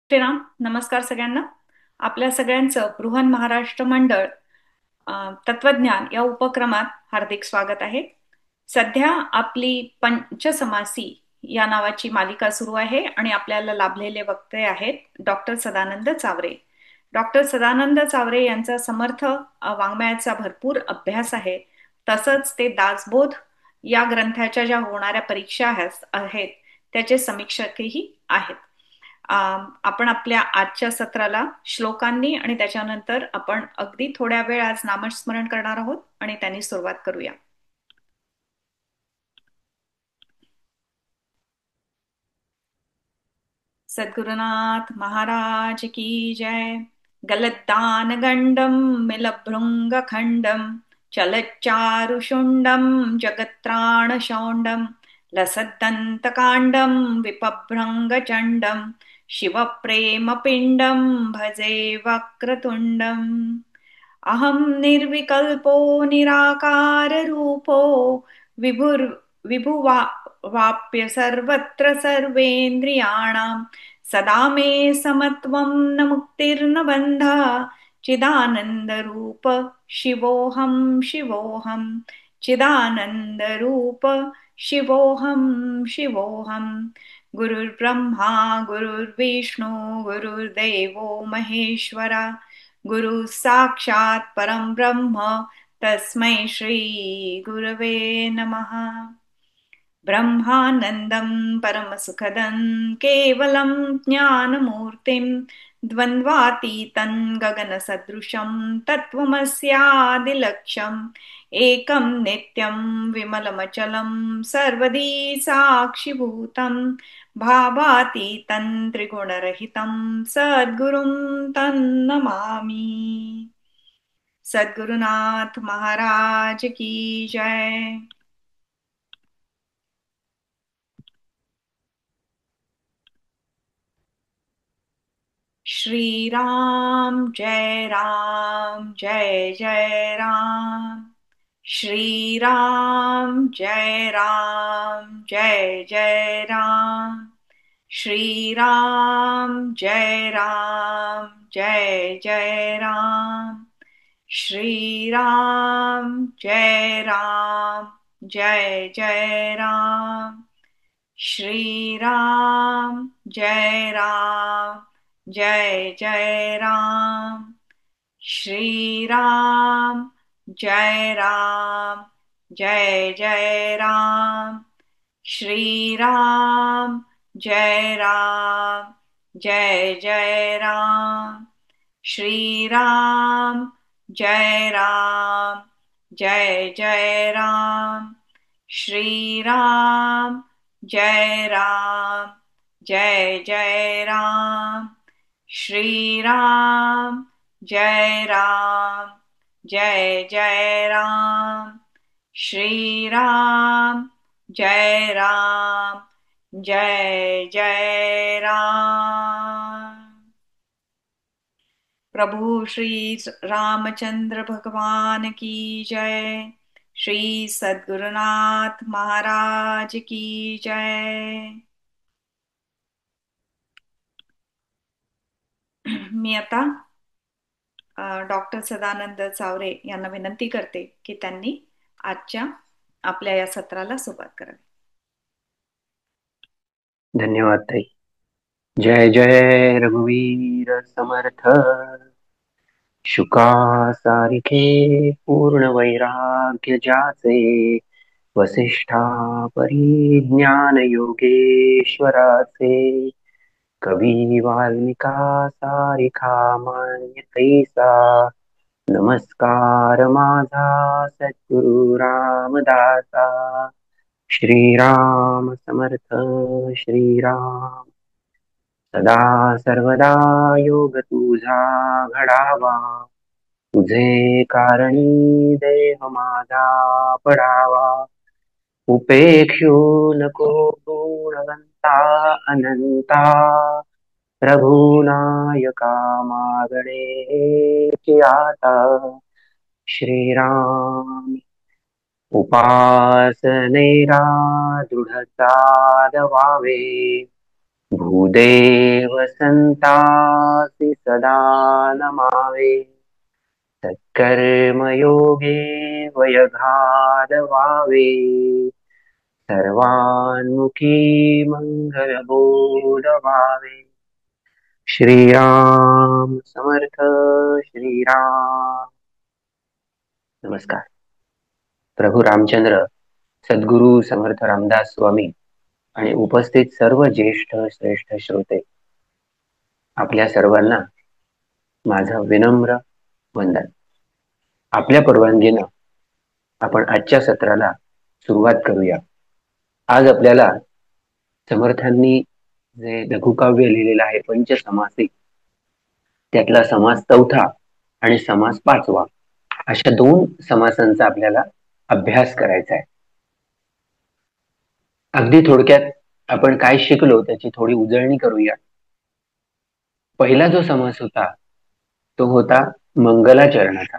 श्रीराम, नमस्कार सगळ्यांना. आपल्या सगळ्यांचं बृहन महाराष्ट्र मंडळ तत्वज्ञान या उपक्रमात हार्दिक स्वागत आहे. सध्या आपली पंचसमासी या नावाची मालिका सुरू आहे आणि आपल्याला लाभलेले वक्ते आहेत डॉक्टर सदानंद चावरे. डॉक्टर सदानंद चावरे यांचा समर्थ वाङ्मयाचा भरपूर अभ्यास आहे. तसंच ते दासबोध या ग्रंथाच्या ज्या होणाऱ्या परीक्षा आहेत त्याचे समीक्षकही आहेत. आपण आपल्या आजच्या सत्राला श्लोकांनी आणि त्याच्यानंतर आपण अगदी थोड्या वेळ आज नामस्मरण करणार आहोत आणि त्यांनी सुरुवात करूया. सद्गुरुनाथ महाराज की जय. गलद्दान गंडम मिलभृंग खंडम चलच्चारुषुंडम जगत्राण शौंडम लसद्दंतकांडम विपभ्रंग चंडम शिवप्रेम पिंडम भजे वक्रतुंडम. अहं निर्विकल्पो निराकार रूपो विभुर् विभुवा वाप्य सर्वत्र सर्वेन्द्रियाणां सदा मे समत्वं न मुक्तिर्न बन्धः. चिदानंद रूप शिवोहम शिवोहम चिदानंद रूप शिवोहम शिवोहम. गुरुर्ब्रह्मा गुरुर्विष्णू गुरुर्देवो महेश्वरा गुरु साक्षात् परम ब्रह्म तस्मै श्री गुरवे नमः. ब्रह्मानन्दं परमसुखदं केवलं ज्ञानमूर्तिं द्वन्द्वातीतं गगनसदृशं तत्त्वमस्यादिलक्ष्यम् एकं नित्यं विमलमचलं सर्वदी साक्षिभूतं भावातीतं त्रिगुणरहितं सद्गुरुं तन्नमामि. सद्गुरुनाथ महाराज की जय. श्री राम जय जय राम. श्री राम जय जय राम. श्री राम जय जय राम. श्री राम जय जय राम. श्री राम जय जय राम. श्री राम जय जय राम. श्री राम जय जय राम. श्री राम जय जय राम. श्री राम जय जय राम. श्री राम जय जय राम. श्री राम जय जय राम. प्रभु श्री रामचंद्र भगवान की जय. श्री सद्गुरुनाथ महाराज की जय. मी आता डॉक्टर सदानंद चावरे यांना विनंती करते की त्यांनी आजच्या आपल्या या सत्राला सुरुवात करावी. धन्यवाद ताई. जय जय रघुवीर समर्थ. शुका सारिखे पूर्ण वैराग्य ज्याचे वसिष्ठा परी ज्ञान योगेश्वराचे कवी वाल्मिका सारिखा मान्य तैसा नमस्कार माझा सद्गुरु रामदासा. श्रीराम समर्थ. श्रीराम सदा सर्वदा योग तुझा घडावा तुझे कारणी देह माझा पडावा. उपेक्षू नको गुणवंता अनंता रघुनायका मागणे आता. श्रीराम उपासनेरा दृढ साधवावे भूदेव संतासि सदा नमावे सत्कर्मयोगे वयघादवावे सर्वान्मुखी मंगलबोधवावे। श्रीराम समर्थ। श्रीराम। नमस्कार। प्रभू रामचंद्र, सद्गुरु समर्थ रामदास स्वामी आणि उपस्थित सर्व ज्येष्ठ श्रेष्ठ श्रोते, आपल्या सर्वांना माझं विनम्र वंदन। आपल्या परवानगीनं आपण आजच्या सत्राला सुरुवात करूया। आज आपल्याला समर्थांनी जे लघुकाव्य लिहिलेलं आहे पंचसमासी, त्यातला समास चौथा आणि समास पाचवा अशा दोन समासांचा आपल्याला अभ्यास करायचा आहे। अगदी थोडक्यात आपण काय शिकलो त्याची थोडी उजळणी करूया। पहिला जो समास होता तो होता मंगलाचरणाचा।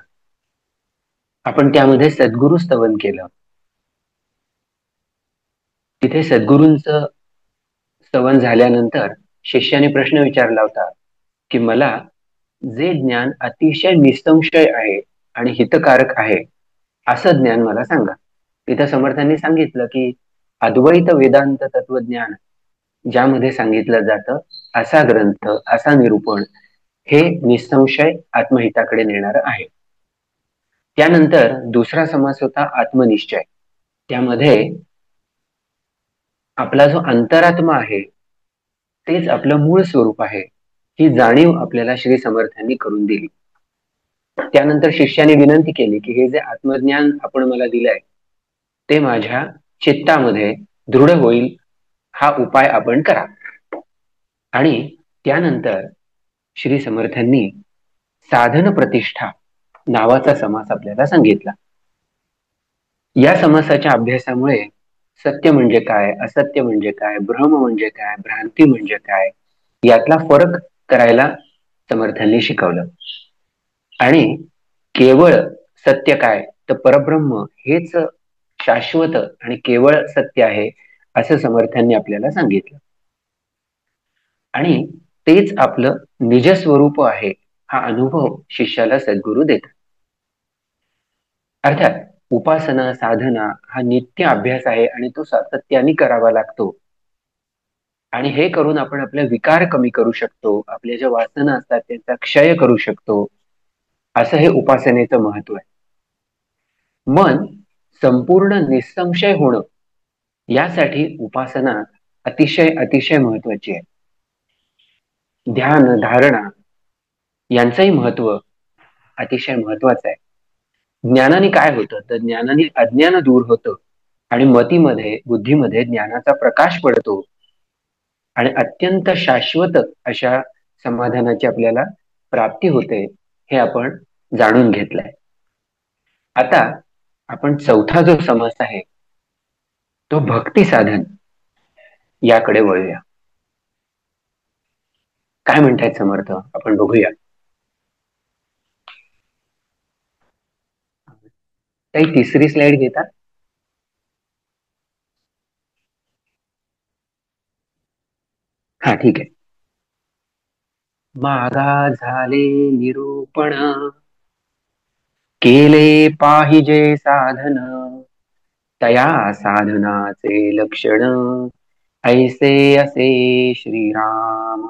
आपण त्यामध्ये सद्गुरु स्तवन केलं। तिथे सद्गुरूंचं स्तवन झाल्यानंतर शिष्याने प्रश्न विचारला होता की मला जे ज्ञान अतिशय निसंशय आहे आणि हितकारक आहे असं ज्ञान मला सांगा। तिथं समर्थांनी सांगितलं की अद्वैत वेदांत तत्वज्ञान ज्यामध्ये सांगितलं जातं असा ग्रंथ, असा निरूपण हे निसंशय आत्महिताकडे नेणार आहे। त्यानंतर दुसरा समास होता आत्मनिश्चय। त्यामध्ये आपला जो अंतरात्मा आहे तेच आपलं मूळ स्वरूप आहे ही जाणीव आपल्याला श्री समर्थांनी करून दिली। त्यानंतर शिष्याने विनंती केली की हे जे आत्मज्ञान आपण मला दिलंय ते माझ्या चित्तामध्ये दृढ होईल हा उपाय आपण करा। आणि त्यानंतर श्री समर्थांनी साधन प्रतिष्ठा नावाचा समास आपल्याला सांगितला। या समासाच्या अभ्यासामुळे सत्य म्हणजे काय, असत्य म्हणजे काय, भ्रम म्हणजे काय, भ्रांती म्हणजे काय यातला फरक करायला समर्थांनी शिकवलं। आणि केवळ सत्य काय तर परब्रह्म हेच शाश्वत आणि केवळ सत्य आहे असं समर्थांनी आपल्याला सांगितलं। आणि तेच आपलं निजस्वरूप आहे हा अनुभव शिष्याला सद्गुरू देतात। अर्थात उपासना साधना हा नित्य अभ्यास आहे आणि तो सातत्याने करावा लागतो। आणि हे करून आपण आपले विकार कमी करू शकतो, आपल्या ज्या वासना असतात त्यांचा क्षय करू शकतो, असं हे उपासनेचं महत्व आहे। मन संपूर्ण निसंशय होणं यासाठी उपासना अतिशय अतिशय महत्वाची आहे। ध्यान धारणा यांचंही महत्व अतिशय महत्वाचं आहे। ज्ञानाने काय होतं तर ज्ञानाने अज्ञान दूर होतं आणि मतीमध्ये बुद्धीमध्ये ज्ञानाचा प्रकाश पडतो आणि अत्यंत शाश्वत अशा समाधानाची आपल्याला प्राप्ती होते हे आपण जाणून घेतलंय। आता आपण चौथा जो समास आहे तो भक्ती साधन याकडे वळूया। काय म्हणतायत समर्थ आपण बघूया। काही तिसरी स्लाइड घेता? हा ठीक आहे। मागा झाले निरूपण केले पाहिजे साधन तया साधनाचे लक्षण ऐसे असे श्रीराम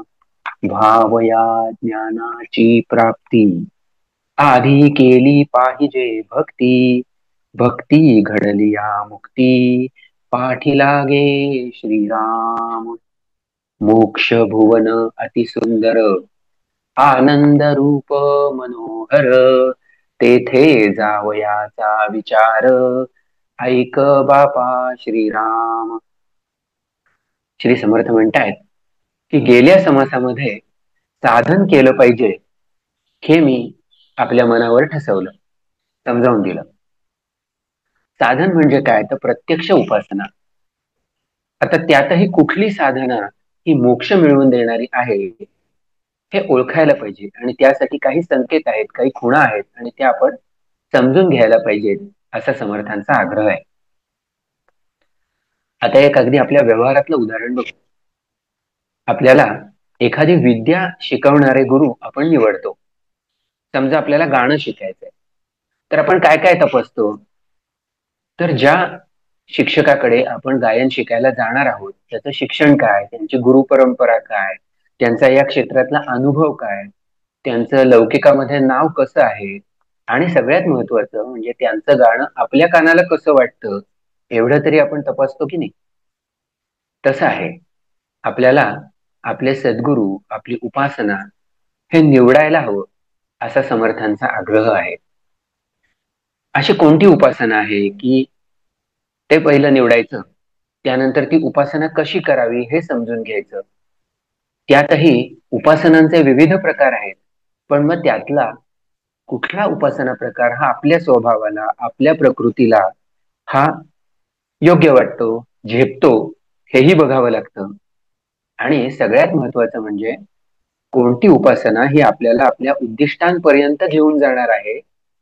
भावया ज्ञानाची प्राप्ती आधी केली पाहिजे भक्ती भक्ती घडलिया मुक्ती पाठी लागे श्रीराम मोक्ष भुवन अतिसुंदर आनंद रूप मनोहर तेथे जावयाचा विचार ऐक बापा श्रीराम। श्री समर्थ म्हणतायत की गेल्या समासामध्ये साधन केलं पाहिजे हे मी आपल्या मनावर ठसवलं, समजावून दिलं। साधन म्हणजे काय तर प्रत्यक्ष उपासना। आता त्यातही कुठली साधना ही मोक्ष मिळवून देणारी आहे हे ओळखायला पाहिजे आणि त्यासाठी काही संकेत आहेत, काही खुणा आहेत आणि त्या आपण समजून घ्यायला पाहिजेत असा समर्थांचा आग्रह आहे। आता एक अगदी आपल्या व्यवहारातलं उदाहरण बघू। आपल्याला एखादी विद्या शिकवणारे गुरु आपण निवडतो. समजा आपल्याला गाणं शिकायचंय, तर आपण काय काय तपासतो? तर ज्या शिक्षकाकडे आपण गायन शिकायला जाणार आहोत त्याचं शिक्षण काय, त्यांची गुरु परंपरा काय, त्यांचा या क्षेत्रातला अनुभव काय, त्यांचं लौकिकामध्ये नाव कसं आहे, आणि सगळ्यात महत्वाचं म्हणजे त्यांचं गाणं आपल्या कानाला कसं वाटतं, एवढं तरी आपण तपासतो की नाही? तसं आहे. आपल्याला आपले सद्गुरू, आपली उपासना हे निवडायला हवं, असा समर्थांचा आग्रह आहे. अशी कोणती उपासना आहे की ते पहिलं निवडायचं, त्यानंतर ती उपासना कशी करावी हे समजून घ्यायचं. त्यातही उपासनांचे विविध प्रकार आहेत, पण मग त्यातला कुठला उपासना प्रकार हा आपल्या स्वभावाला, आपल्या प्रकृतीला हा योग्य वाटतो, झेपतो, हेही बघावं लागतं. आणि सगळ्यात महत्वाचं म्हणजे कोणती उपासना ही आपल्याला आपल्या उद्दिष्टांपर्यंत घेऊन जाणार आहे,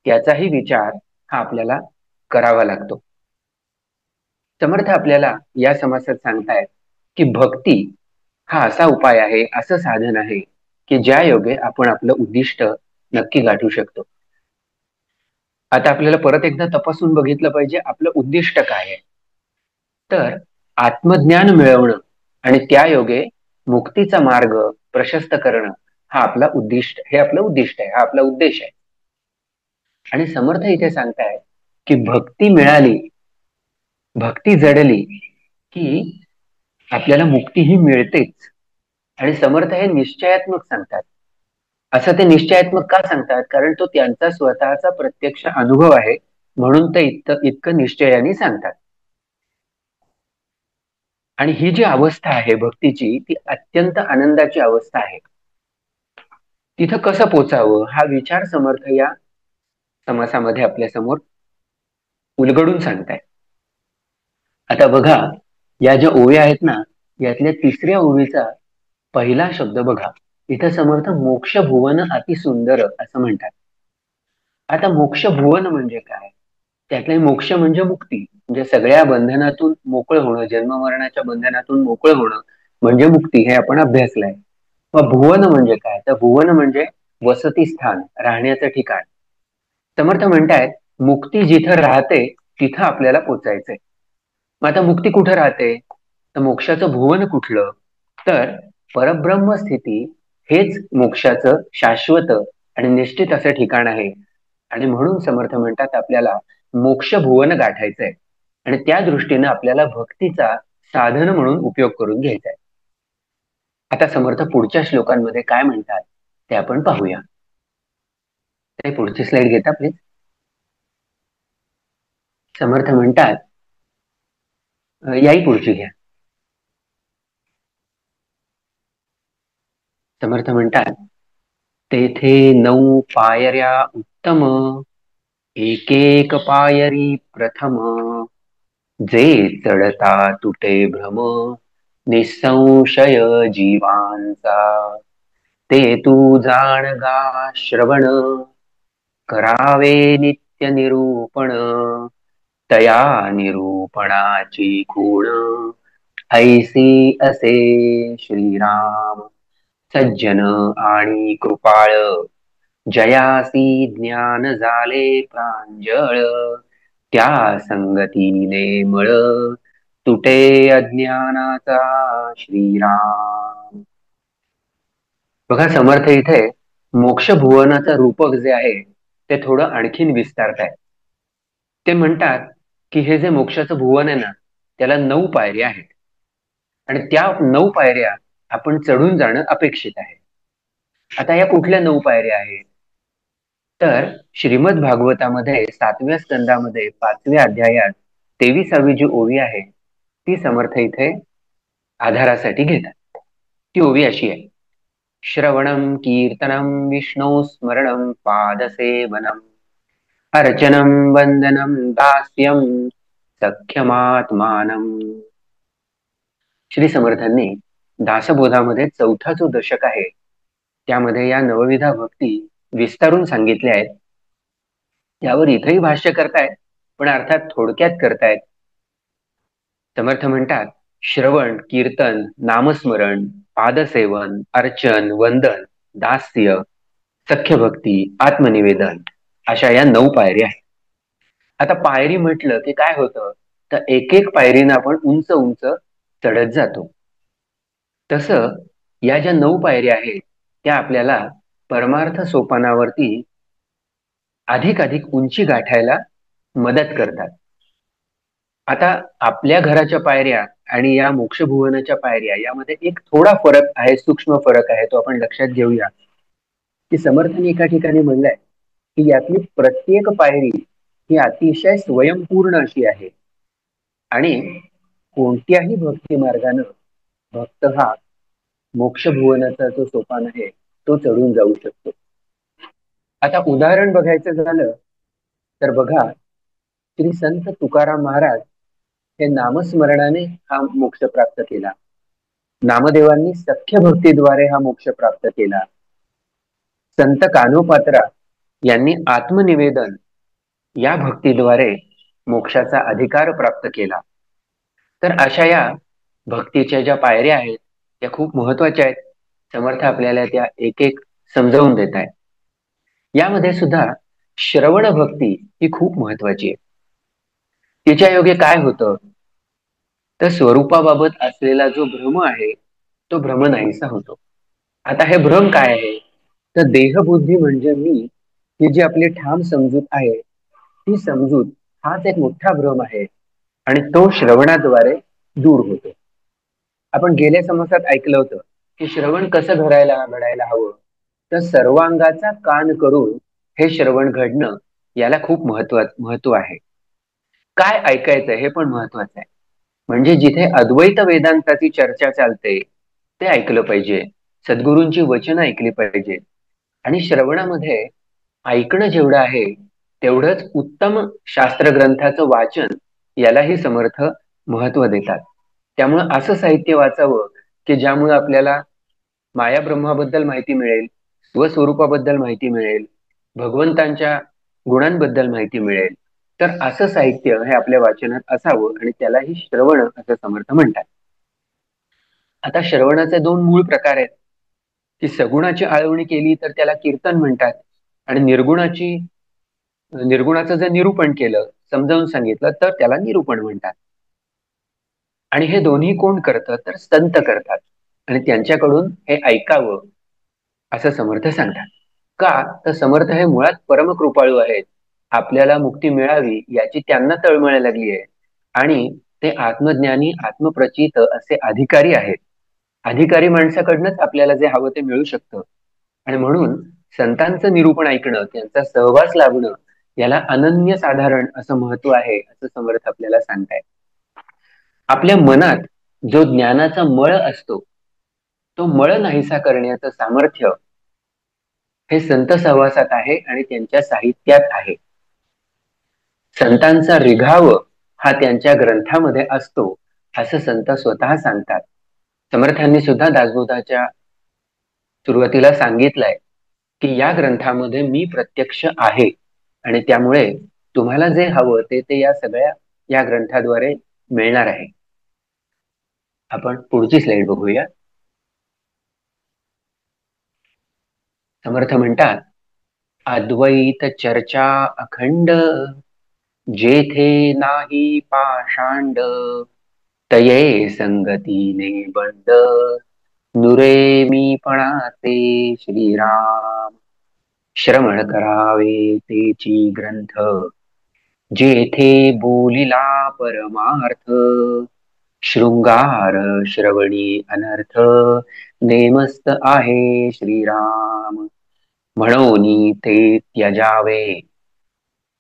त्याचाही विचार हा आपल्याला करावा लागतो. समर्थ आपल्याला या समासात सांगतायत की भक्ती हा असा उपाय आहे, असं साधन आहे की ज्या योगे आपण आपलं उद्दिष्ट नक्की गाठू शकतो. आता आपल्याला परत एकदा तपासून बघितलं पाहिजे आपलं उद्दिष्ट काय आहे. तर आत्मज्ञान मिळवणं आणि त्या योगे मुक्तीचा मार्ग प्रशस्त करणं हा आपला उद्दिष्ट, हे आपलं उद्दिष्ट आहे, हा आपला उद्देश आहे. आणि समर्थ इथे सांगतायत की भक्ती मिळाली, भक्ती जडली की आपल्याला मुक्ती ही मिळतेच. आणि समर्थ हे निश्चयात्मक सांगतात. असं ते निश्चयात्मक का सांगतात? कारण तो त्यांचा स्वतःचा प्रत्यक्ष अनुभव आहे, म्हणून ते इतकं निश्चयाने सांगतात. आणि ही जी अवस्था आहे भक्तीची, ती अत्यंत आनंदाची अवस्था आहे. तिथं कसं पोचावं हा विचार समर्थ या समासामध्ये आपल्या समोर उलगडून सांगताय. आता बघा, या ज्या ओव्या आहेत ना, यातल्या तिसऱ्या ओवीचा पहिला शब्द बघा. इथं समर्थ मोक्ष भुवन अति सुंदर असं म्हणतात. आता मोक्ष भुवन म्हणजे काय? त्यातले मोक्ष म्हणजे मुक्ती, म्हणजे सगळ्या बंधनातून मोकळं होणं, जन्म मरणाच्या बंधनातून मोकळं होणं म्हणजे मुक्ती, हे आपण अभ्यासलंय. मग भुवन म्हणजे काय? तर भुवन म्हणजे वसती स्थान, राहण्याचं ठिकाण. समर्थ म्हणतायत मुक्ती जिथं राहते तिथं आपल्याला पोचायचंय. मग आता मुक्ती कुठं राहते? तर मोक्षाचं भुवन कुठलं? तर परब्रह्म स्थिती हेच मोक्षाचं शाश्वत आणि निश्चित असं ठिकाण आहे. आणि म्हणून समर्थ म्हणतात आपल्याला मोक्ष भुवन गाठायचंय, आणि त्या दृष्टीनं आपल्याला भक्तीचा साधन म्हणून उपयोग करून घ्यायचा आहे. आता समर्थ पुढच्या श्लोकांमध्ये काय म्हणतात ते आपण पाहूया. ते पुढची स्लाइड घेता प्लीज. समर्थ म्हणतात, याही पुढची घ्या. समर्थ म्हणतात, तेथे 9 पायऱ्या उत्तम, एक एक पायरी प्रथम, जे चढता तुटे भ्रम, निसंशय जीवांचा, ते तू जाणगा श्रवण, करावे नित्य निरूपण, तया निरूपणाची खूण, ऐसी असे श्रीराम, सज्जन आणि कृपाळ, जयासी ज्ञान झाले प्रांजळ, त्या संगतीने मळ, तुटे अज्ञानाचा श्रीराम. बघा समर्थ इथे मोक्ष भुवनाचं रूपक जे आहे ते थोडं आणखीन विस्तारताय. ते म्हणतात की हे जे मोक्षाचं भुवन आहे ना, त्याला 9 पायऱ्या आहेत, आणि त्या 9 पायऱ्या आपण चढून जाणं अपेक्षित आहे. आता या कुठल्या 9 पायऱ्या आहेत? तर श्रीमद भागवतामध्ये 7व्या स्कंदामध्ये 5व्या अध्यायात 23वी जी ओवी आहे ती समर्थ इथे आधारासाठी घेतात. ती ओवी अशी आहे, श्रवणं कीर्तनं विष्णु स्मरणं पादसेवनम् अर्चनं वंदनं दास्यं सख्यमात्मानम्. श्री समर्थांनी दासबोधामध्ये 4था जो दशक आहे त्यामध्ये या नवविधा भक्ती विस्तारून सांगितल्या आहेत. यावर इथेही भाष्य करतायत, पण अर्थात थोडक्यात करतायत. समर्थ म्हणतात, श्रवण, कीर्तन, नामस्मरण पादसेवन, अर्चन, वंदन, दास्य, सख्यभक्ती, आत्मनिवेदन, अशा या 9 पायऱ्या आहेत. आता पायरी म्हटलं की काय होतं, तर एक एक पायरीनं आपण उंच उंच चढत जातो. तसं या ज्या 9 पायऱ्या आहेत त्या आपल्याला परमार्थ सोपानावरती अधिक उंची गाठायला मदत करतात. आता आपल्या घराच्या पायऱ्या आणि या मोक्षभुवनाच्या पायऱ्या यामध्ये एक थोडा फरक आहे, सूक्ष्म फरक आहे, तो आपण लक्षात घेऊया. की समर्थांनी एका ठिकाणी म्हणलंय की यातली प्रत्येक पायरी ही अतिशय स्वयंपूर्ण अशी आहे आणि कोणत्याही भक्ती मार्गानं भक्त हा मोक्षभुवनाचा जो सोपान आहे तो चढून जाऊ शकतो. आता उदाहरण बघायचं झालं तर बघा, श्री संत तुकाराम महाराज हे नामस्मरणाने हा मोक्ष प्राप्त केला. नामदेवांनी सख्य भक्तीद्वारे हा मोक्ष प्राप्त केला. संत कान्होपात्रा यांनी आत्मनिवेदन या भक्तीद्वारे मोक्षाचा अधिकार प्राप्त केला. तर अशा या भक्तीच्या ज्या पायऱ्या आहेत त्या खूप महत्वाच्या आहेत. समर्थ आपल्याला त्या एक एक समजावून देत आहे. यामध्ये सुद्धा श्रवण भक्ती ही खूप महत्वाची आहे. तिच्या योगे काय होतं, तर स्वरूपाबाबत असलेला जो भ्रम आहे तो भ्रम नाहीसा होतो. आता हे भ्रम काय आहे, तर देहबुद्धी म्हणजे मी ही जी आपली ठाम समजूत आहे ती समजूत हाच एक मोठा भ्रम आहे आणि तो श्रवणाद्वारे दूर होतो. आपण गेल्या समासात ऐकलं होतं की श्रवण कसं घडायला हवं, तर सर्वांगाचा कान करून हे श्रवण घडणं याला खूप महत्व आहे. काय ऐकायचं हे पण महत्वाचं आहे. म्हणजे जिथे अद्वैत वेदांताची चर्चा चालते ते ऐकलं पाहिजे, सद्गुरूंची वचनं ऐकली पाहिजे. आणि श्रवणामध्ये ऐकणं जेवढं आहे तेवढंच उत्तम शास्त्र ग्रंथाचं वाचन यालाही समर्थ महत्व देतात. त्यामुळं असं साहित्य वाचावं की ज्यामुळे आपल्याला माया ब्रह्माबद्दल माहिती मिळेल, स्वस्वरूपाबद्दल माहिती मिळेल, भगवंतांच्या गुणांबद्दल माहिती मिळेल. तर असं साहित्य हे आपल्या वाचनात असावं आणि त्यालाही श्रवण असं समर्थ म्हणतात. आता श्रवणाचे 2 मूळ प्रकार आहेत की सगुणाची आळवणी केली तर त्याला कीर्तन म्हणतात आणि निर्गुणाचं जर निरूपण केलं, समजावून सांगितलं तर त्याला निरूपण म्हणतात. आणि हे दोन्ही कोण करतं, तर संत करतात आणि त्यांच्याकडून हे ऐकावं असं समर्थ सांगतात. का, तर समर्थ हे मुळात परमकृपाळू आहेत. आपल्याला मुक्ती मिळावी याची त्यांना तळमळ लागली आहे आणि ते आत्मज्ञानी आत्मप्रचित असे अधिकारी आहेत. अधिकारी माणसाकडनंच आपल्याला जे हवं ते मिळू शकतं आणि म्हणून संतांचं निरूपण ऐकणं, त्यांचा सहवास लाभणं याला अनन्य साधारण असं महत्व आहे असं समर्थ आपल्याला सांगताय. आपल्या मनात जो ज्ञानाचा मळ असतो तो मळ नाहीसा करण्याचं सामर्थ्य हे संत सहवासात आहे आणि त्यांच्या साहित्यात आहे. संतांचा रिघाव हा त्यांच्या ग्रंथामध्ये असतो असं संत स्वतः सांगतात. समर्थांनी सुद्धा दासबोधाच्या सुरुवातीला सांगितलंय की या ग्रंथामध्ये मी प्रत्यक्ष आहे आणि त्यामुळे तुम्हाला जे हवं ते या सगळ्या या ग्रंथाद्वारे मिळणार आहे. आपण पुढची स्लाइड बघूया. समर्थ म्हणतात, अद्वैत चर्चा अखंड जेथे नाही पाषांड तये संगतीने बंद नुरे मी पणाचे श्रीराम श्रवण करावे तेची ग्रंथ जेथे बोलिला परमार्थ शृंगार श्रवणी अनर्थ नेमस्त आहे श्रीराम म्हणून ते त्यजावे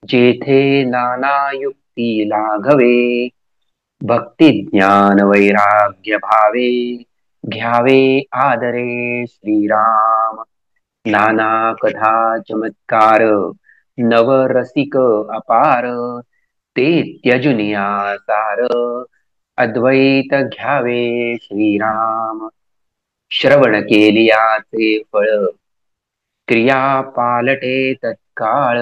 जेथे नाना युक्ती लाघवे भक्ती ज्ञान वैराग्य भावे घ्यावे आदरे श्रीराम नाना कथा चमत्कार नवरसिक अपार ते त्यजुनिया सार अद्वैत घ्यावे श्रीराम श्रवण केलियाचे फळ क्रिया पालटे तत्काळ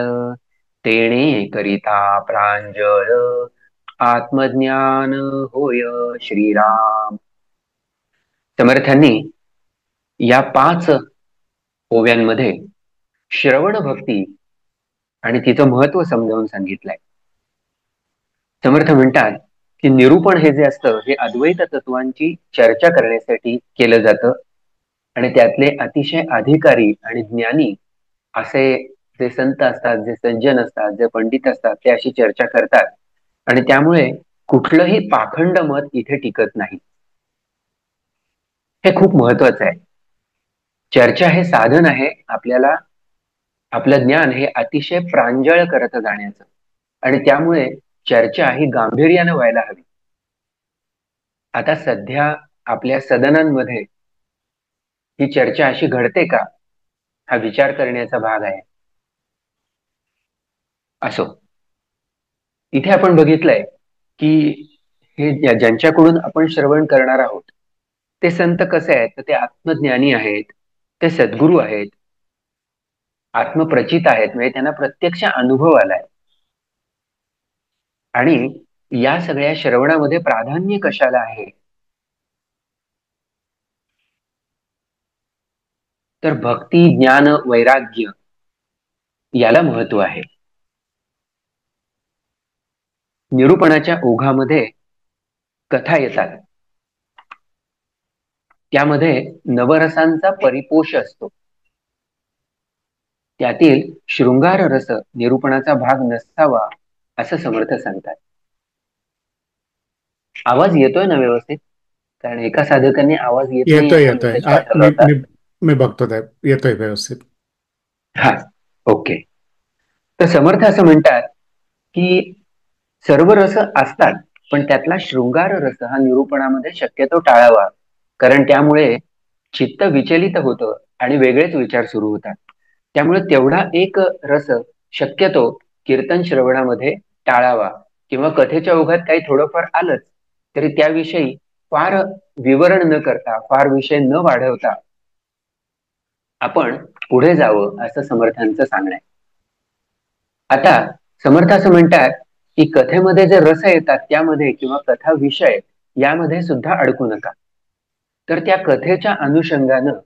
तेणे करिता प्रांजळ आत्मज्ञान होय श्रीराम. समर्थांनी या 5 ओव्यांमध्ये श्रवण भक्ती आणि तिचं महत्व समजावून सांगितलंय. समर्थ म्हणतात की निरूपण हे जे असतं हे अद्वैत तत्वांची चर्चा करण्यासाठी केलं जातं आणि त्यातले अतिशय अधिकारी आणि ज्ञानी असे जे संत असतात, जे सज्जन असतात, जे पंडित असतात, ते अशी चर्चा करतात आणि त्यामुळे कुठलंही पाखंड मत इथे टिकत नाही. हे खूप महत्वाचं आहे. चर्चा हे साधन आहे आपल्याला आपलं ज्ञान हे अतिशय प्रांजळ करत जाण्याचं आणि त्यामुळे चर्चा ही गांभीर्याने व्हायला हवी. आता सध्या आपल्या सदनांमध्ये ही चर्चा अशी घडते का, हा विचार करण्याचा भाग आहे. असो, इथे आपण बघितलंय की हे ज्यांच्याकडून आपण श्रवण करणार आहोत ते संत कसे आहेत, तर ते आत्मज्ञानी आहेत, ते सद्गुरू आहेत, आत्मप्रचित आहेत, म्हणजे त्यांना प्रत्यक्ष अनुभव आलाय. आणि या सगळ्या श्रवणामध्ये प्राधान्य कशाला आहे, तर भक्ती, ज्ञान, वैराग्य याला महत्व आहे. निरूपणाच्या ओघामध्ये कथा येतात, त्यामध्ये नवरसांचा परिपोष असतो. त्यातील शृंगार रस निरूपणाचा भाग नसावा असं समर्थ सांगतात. आवाज येतोय ना व्यवस्थित? कारण एका साधकांनी आवाज येत नाही येतोय असा येतोय मेसेज पाठवला मी होता. मी मी बघतो साहेब, येतोय व्यवस्थित. हा, ओके. तर समर्थ असं म्हणतात की सर्व रस असतात पण त्यातला शृंगार रस हा निरूपणामध्ये शक्यतो टाळावा, कारण त्यामुळे चित्त विचलित होतं आणि वेगळेच विचार सुरू होतात. त्यामुळे तेवढा एक रस शक्यतो कीर्तन श्रवणामध्ये टाळावा, किंवा कथेच्या ओघात काही थोडंफार आलंच तरी त्याविषयी फार विवरण न करता, फार विषय न वाढवता आपण पुढे जावं असं समर्थांचं सांगणं आहे. आता समर्थ असं म्हणतात की कथेमध्ये जे रस येतात त्यामध्ये किंवा कथा विषय यामध्ये सुद्धा अडकू नका. तर त्या कथेच्या अनुषंगानं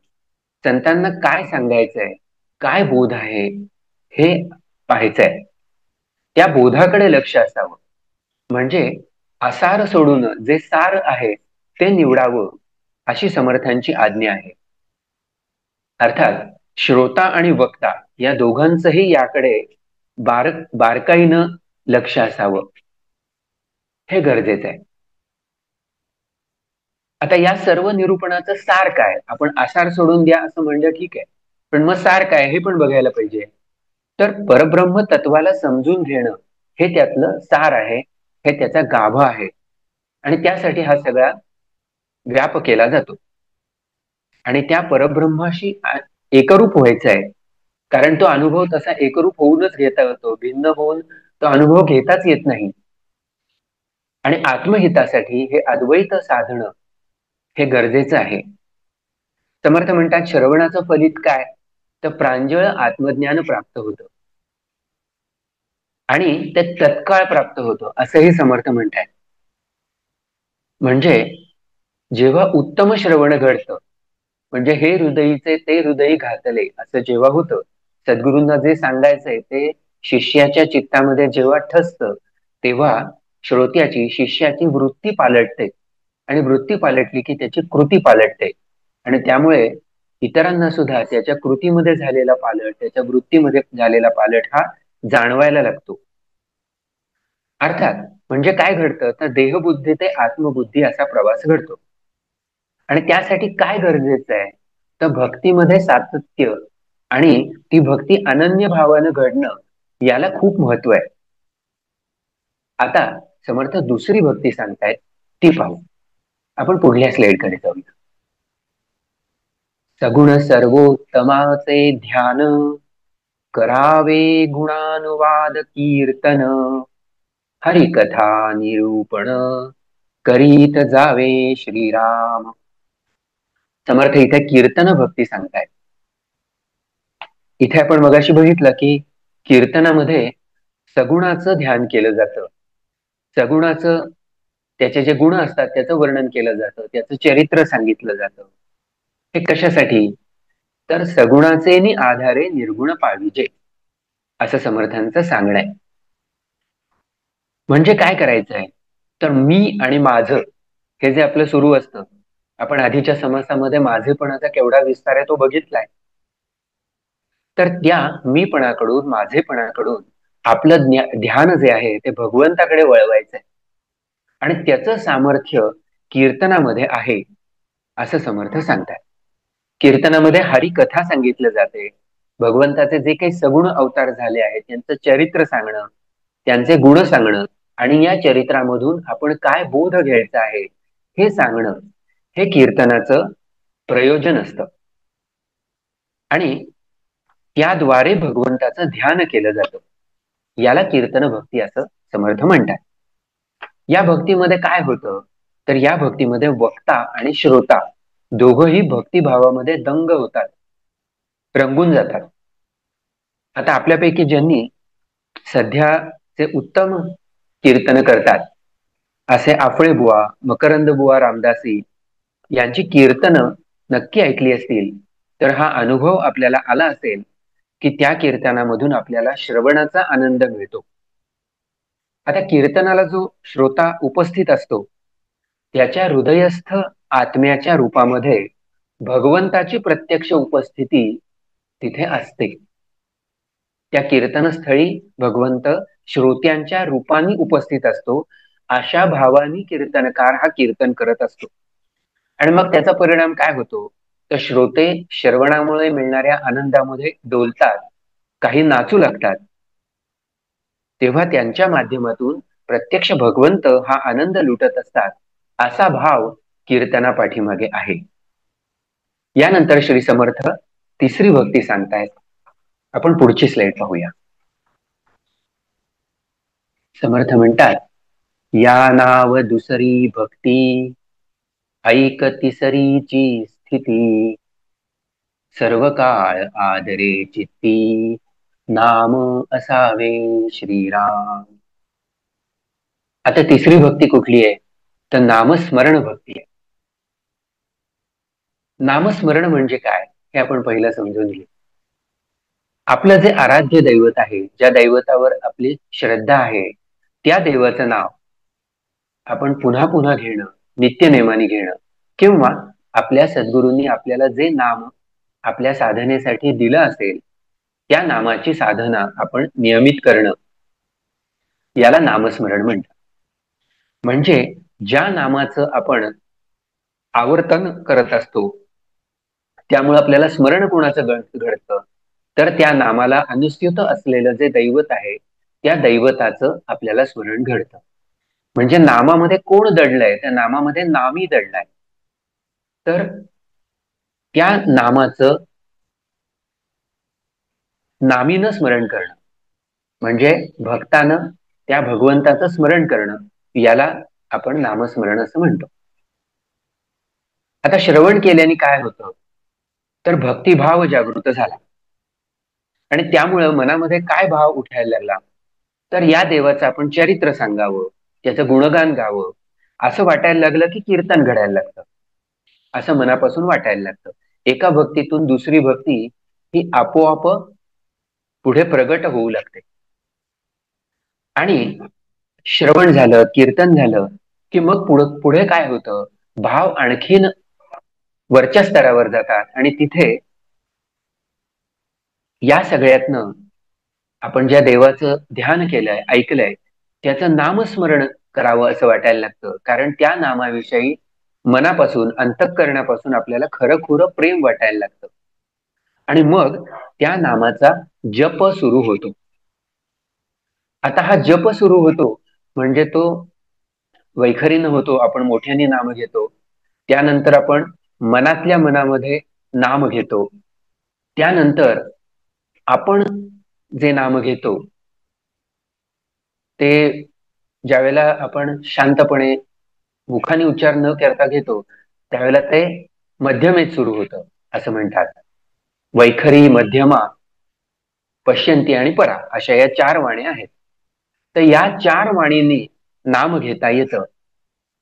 संतांना काय सांगायचंय, काय बोध आहे हे पाहायचंय. त्या बोधाकडे लक्ष असावं. म्हणजे असार सोडून जे सार आहे ते निवडावं अशी समर्थांची आज्ञा आहे. अर्थात श्रोता आणि वक्ता या दोघांचंही याकडे बारकाईनं लक्ष असावं, हे गरजेचं आहे. आता या सर्व निरूपणाचं सार काय, आपण आसार सोडून द्या असं म्हणजे ठीक आहे, पण मग सार काय हे पण बघायला पाहिजे. तर परब्रह्म तत्वाला समजून घेणं हे त्यातलं सार आहे, हे त्याचा गाभा आहे आणि त्यासाठी हा सगळा व्याप केला जातो. आणि त्या परब्रह्माशी एकरूप व्हायचं आहे, कारण तो अनुभव तसा एकरूप होऊनच घेता येतो, भिन्न होऊन तो अनुभव घेताच येत नाही. आणि आत्महितासाठी हे अद्वैत साधणं हे गरजेचं आहे. समर्थ म्हणतात श्रवणाचं फलित काय, तर प्रांजळ आत्मज्ञान प्राप्त होतं आणि ते तत्काळ प्राप्त होतं असंही समर्थ म्हणतात. म्हणजे जेव्हा उत्तम श्रवण घडतं, म्हणजे हे हृदयीचे ते हृदयी घातले असं जेव्हा होतं, सद्गुरूंना जे सांगायचंय ते शिष्याच्या चित्तामध्ये जेव्हा ठसतं, तेव्हा श्रोत्याची, शिष्याची वृत्ती पालटते आणि वृत्ती पालटली की त्याची कृती पालटते आणि त्यामुळे इतरांना सुद्धा त्याच्या कृतीमध्ये झालेला पालट, त्याच्या वृत्तीमध्ये झालेला पालट हा जाणवायला लागतो. अर्थात म्हणजे काय घडतं, तर देहबुद्धी ते आत्मबुद्धी असा प्रवास घडतो. आणि त्यासाठी काय गरजेचं आहे, तर भक्तीमध्ये सातत्य आणि ती भक्ती अनन्य भावानं घडणं याला खूप महत्व आहे. आता समर्थ दुसरी भक्ती सांगतायत ती पाहू. आपण पुढल्या स्लाइडकडे जाऊया. सगुण सर्वोत्तमाचे ध्यान, करावे गुणानुवाद कीर्तन, हरिकथा निरूपण, करीत जावे श्रीराम. समर्थ इथे कीर्तन भक्ती सांगतायत. इथे आपण मगाशी बघितलं की कीर्तनामध्ये सगुणाचं ध्यान केलं जातं, सगुणाचं त्याचे जे गुण असतात त्याचं वर्णन केलं जातं, त्याचं चरित्र सांगितलं जातं. हे कशासाठी? तर सगुणाचे नि आधारे निर्गुण पाविजे, असं समर्थांचं सांगणं आहे. म्हणजे काय करायचंय? तर मी आणि माझं हे जे आपलं सुरू असतं, आपण आधीच्या समासामध्ये माझेपणाचा केवढा विस्तार आहे तो बघितलाय. तर त्या मीपणाकडून, माझेपणाकडून आपलं ध्यान जे आहे ते भगवंताकडे वळवायचंय आणि त्याचं सामर्थ्य कीर्तनामध्ये आहे, असं समर्थ सांगतात. कीर्तनामध्ये हरिकथा सांगितलं जाते. भगवंताचे जे काही सगुण अवतार झाले आहेत त्यांचं चरित्र सांगणं, त्यांचे गुण सांगणं आणि या चरित्रामधून आपण काय बोध घ्यायचा आहे हे सांगणं, हे कीर्तनाचं प्रयोजन असतं. आणि त्याद्वारे भगवंताचं ध्यान केलं जातं. याला कीर्तन भक्ती असं समर्थ म्हणतात. या भक्तीमध्ये काय होतं? तर या भक्तीमध्ये वक्ता आणि श्रोता दोघंही भक्तिभावामध्ये दंग होतात, रंगून जातात. आता आपल्यापैकी ज्यांनी सध्याचे उत्तम कीर्तन करतात असे आफळे बुवा, मकरंद बुवा रामदासी यांची कीर्तनं नक्की ऐकली असतील तर हा अनुभव आपल्याला आला असेल की त्या कीर्तनामधून आपल्याला श्रवणाचा आनंद मिळतो. आता कीर्तनाला जो श्रोता उपस्थित असतो त्याच्या हृदयस्थ आत्म्याच्या रूपामध्ये भगवंताची प्रत्यक्ष उपस्थिती तिथे असते. त्या कीर्तनस्थळी भगवंत श्रोत्यांच्या रूपाने उपस्थित असतो. अशा भावाने कीर्तनकार हा कीर्तन करत असतो. आणि मग त्याचा परिणाम काय होतो? तर श्रोते श्रवणामुळे मिळणाऱ्या आनंदामध्ये डोलतात, काही नाचू लागतात. तेव्हा त्यांच्या माध्यमातून प्रत्यक्ष भगवंत हा आनंद लुटत असतात, असा भाव कीर्तना पाठीमागे आहे. यानंतर श्री समर्थ तिसरी भक्ती सांगतायत. आपण पुढची स्लाइड पाहूया. समर्थ म्हणतात, या नाव दुसरी भक्ती, ऐक तिसरीची स्थिती, सर्व काळ आदरे चित्ती, नाम असावे श्रीराम. आता तिसरी भक्ती कुठली आहे? तर नामस्मरण भक्ती आहे. नामस्मरण म्हणजे काय हे आपण पहिलं समजून घेऊ. आपलं जे आराध्य दैवत आहे, ज्या दैवतावर आपली श्रद्धा आहे, त्या देवाचं नाव आपण पुन्हा पुन्हा घेणं, नित्यनेमाने घेणं, किंवा आपल्या सद्गुरूंनी आपल्याला जे नाम आपल्या साधनेसाठी दिलं असेल त्या नामाची साधना आपण नियमित करणं, याला नामस्मरण म्हणतात. म्हणजे ज्या नामाचं आपण आवर्तन करत असतो त्यामुळे आपल्याला स्मरण कोणाचं घडतं, तर त्या नामाला अनुस्यूत असलेलं जे दैवत आहे त्या दैवताचं आपल्याला स्मरण घडतं. म्हणजे नामामध्ये कोण दडलंय? त्या नामामध्ये नामी दडलाय. तर त्या नामाचं नामीनं स्मरण करणं म्हणजे भक्तानं त्या भगवंताचं स्मरण करणं, याला आपण नामस्मरण असं म्हणतो. आता श्रवण केल्याने काय होतं? तर भक्तिभाव जागृत झाला आणि त्यामुळं मनामध्ये काय भाव उठायला लागला? तर या देवाचं आपण चरित्र सांगावं, त्याचं गुणगान गावं असं वाटायला लागलं की कीर्तन घडायला लागतं, असं मनापासून वाटायला लागतं. एका भक्तीतून दुसरी भक्ती ही आपोआप पुढे प्रगट होऊ लागते. आणि श्रवण झालं, कीर्तन झालं की मग पुढे काय होतं? भाव आणखीन वरच्या स्तरावर जातात आणि तिथे या सगळ्यातनं आपण ज्या देवाचं ध्यान केलंय, ऐकलंय, त्याचं नामस्मरण करावं असं वाटायला लागतं. कारण त्या नामाविषयी मनापासून, अंतःकरणापासून आपल्याला खरं प्रेम वाटायला लागतं आणि मग त्या नामाचा जप सुरू होतो. आता हा जप सुरू होतो म्हणजे तो वैखरीनं होतो. आपण मोठ्याने नाम घेतो, त्यानंतर आपण मनातल्या मनामध्ये नाम घेतो, त्यानंतर आपण जे नाम घेतो ते ज्यावेळेला आपण शांतपणे मुखाने उच्चार न करता घेतो त्यावेळेला ते मध्यमेत सुरू होतं असं म्हणतात. वैखरी, मध्यमा, पश्यंती आणि परा अशा या 4 वाण्या आहेत. तर या 4 वाणींनी नाम घेता येतं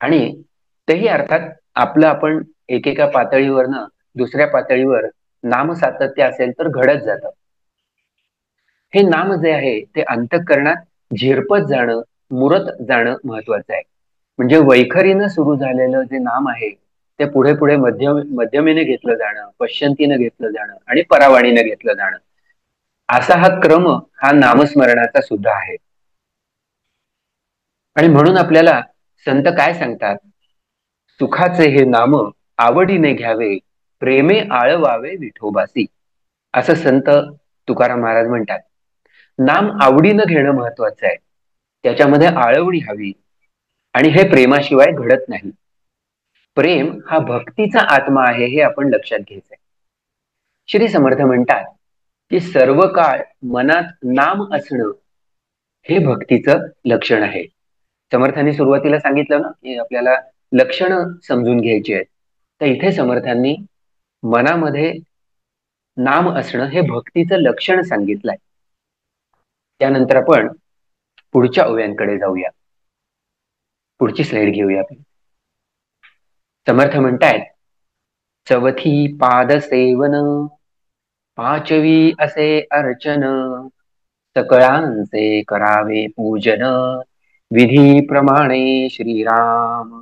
आणि तेही अर्थात आपलं आपण एकेका पातळीवरनं दुसऱ्या पातळीवर नाम सातत्य असेल तर घडत जातं. हे नाम जे आहे ते अंतःकरणात झिरपत जाणं, मुरत जाणं महत्वाचं आहे. म्हणजे वैखरीनं सुरू झालेलं जे नाम आहे ते पुढे पुढे मध्यमेने घेतलं जाणं, पश्चंतीनं घेतलं जाणं आणि परावाणीनं घेतलं जाणं, असा हा क्रम हा नामस्मरणाचा सुद्धा आहे. आणि म्हणून आपल्याला संत काय सांगतात, सुखाचे हे नाम आवडीने घ्यावे, प्रेमे आळवावे विठोबासी, असं संत तुकाराम महाराज म्हणतात. नाम आवडीनं घेणं महत्वाचं आहे, त्याच्यामध्ये आळवणी हवी, आणि हे प्रेमाशिवाय घडत नाही. प्रेम हा भक्तीचा आत्मा आहे हे आपण लक्षात घ्यायचंय. श्री समर्थ म्हणतात की सर्व काळ मनात नाम असणं हे भक्तीचं लक्षण आहे. समर्थांनी सुरुवातीला सांगितलं ना की आपल्याला लक्षणं समजून घ्यायची आहेत, तर इथे समर्थांनी मनामध्ये नाम असणं हे भक्तीचं लक्षण सांगितलंय. त्यानंतर आपण पुढच्या ओव्यांकडे जाऊया. पुढची स्लाइड घेऊया आपण. समर्थ म्हणतायत, चवथी पाद सेवन, पाचवी असे अर्चन, सकळांचे करावे पूजन, विधी प्रमाणे श्रीराम.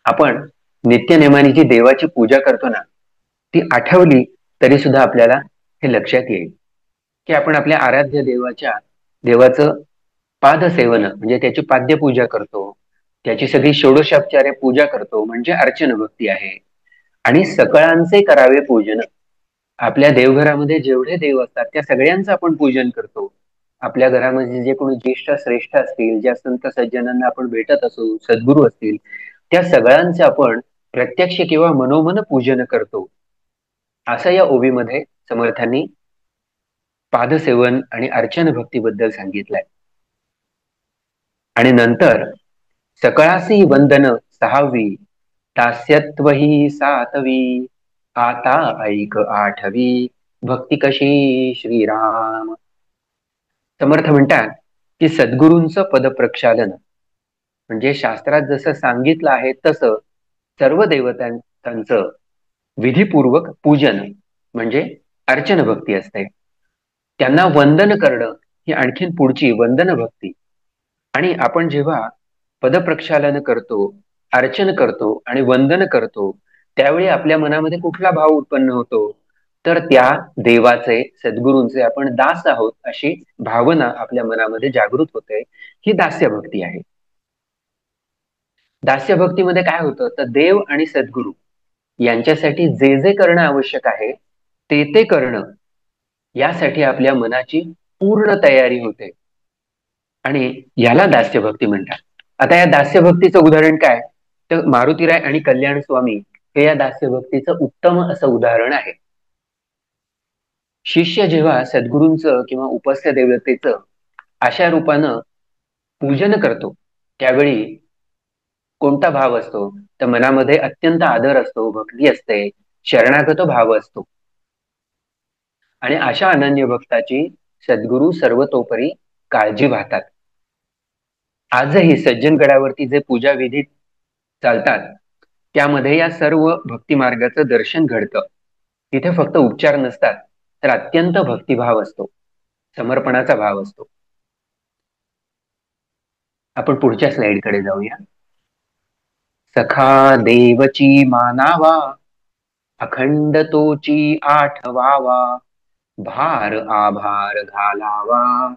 आपण नित्यनेमाने जी देवाची पूजा करतो ना, ती आठवली तरी सुद्धा आपल्याला हे लक्षात येईल की आपण आपल्या आराध्य देवाचं पादसेवन म्हणजे त्याची पाद्यपूजा करतो, त्याची सगळी षोडशोपचारे पूजा करतो, म्हणजे अर्चन भक्ती आहे. आणि सकळांचे करावे पूजन, आपल्या देवघरामध्ये जेवढे देव असतात त्या सगळ्यांचं आपण पूजन करतो. आपल्या घरामध्ये जे कोणी ज्येष्ठ श्रेष्ठ असतील, ज्या संत सज्जनांना आपण भेटत असू, सद्गुरू असतील, त्या सगळ्यांचं आपण प्रत्यक्ष किंवा मनोमन पूजन करतो, असं या ओवीमध्ये समर्थांनी पादसेवन आणि अर्चन भक्तीबद्दल सांगितलंय. आणि नंतर सकळासी वंदन सहावी, दास्यत्व ही सातवी, आता ऐक आठवी, भक्ती कशी श्रीराम. समर्थ म्हणतात की सद्गुरूंचं पदप्रक्षालन म्हणजे शास्त्रात जसं सांगितलं आहे तसं सर्व देवतांचं विधीपूर्वक पूजन म्हणजे अर्चन भक्ती असते. त्यांना वंदन करणं ही आणखीन पुढची वंदन भक्ती. आणि आपण जेव्हा पदप्रक्षालन करतो, अर्चन करतो आणि वंदन करतो, त्यावेळी आपल्या मनामध्ये कुठला भाव उत्पन्न होतो, तर त्या देवाचे, सद्गुरूंचे आपण दास आहोत अशी भावना आपल्या मनामध्ये जागृत होते. ही दास्य भक्ती आहे. दास्य भक्तीमध्ये काय होतं, तर देव आणि सद्गुरू यांच्यासाठी जे जे करणं आवश्यक आहे ते करणं, यासाठी आपल्या मनाची पूर्ण तयारी होते आणि याला दास्य भक्ती म्हणतात. आता या दास्य भक्तीचं उदाहरण काय, तर मारुतीराय आणि कल्याण स्वामी हे या दास्य भक्तीचं उत्तम असं उदाहरण आहे. शिष्य जेव्हा सद्गुरूंचं किंवा उपस्थ देवतेचं अशा रूपानं पूजन करतो, त्यावेळी कोणता भाव असतो, तर मनामध्ये अत्यंत आदर असतो, भक्ती असते, शरणागत भाव असतो. आणि अशा अनन्य भक्ताची सद्गुरू सर्वतोपरी काळजी वाहतात. आजही सज्जनगडावरती जे पूजा विधी चालतात त्यामध्ये या सर्व भक्ती मार्गाचं दर्शन घडतं. तिथे फक्त उपचार नसतात, तर अत्यंत भक्तिभाव असतो, समर्पणाचा भाव असतो. आपण पुढच्या स्लाइडकडे जाऊया. सखा देवची मानावा, अखंड तोची आठवावा, भार आभार घालावा,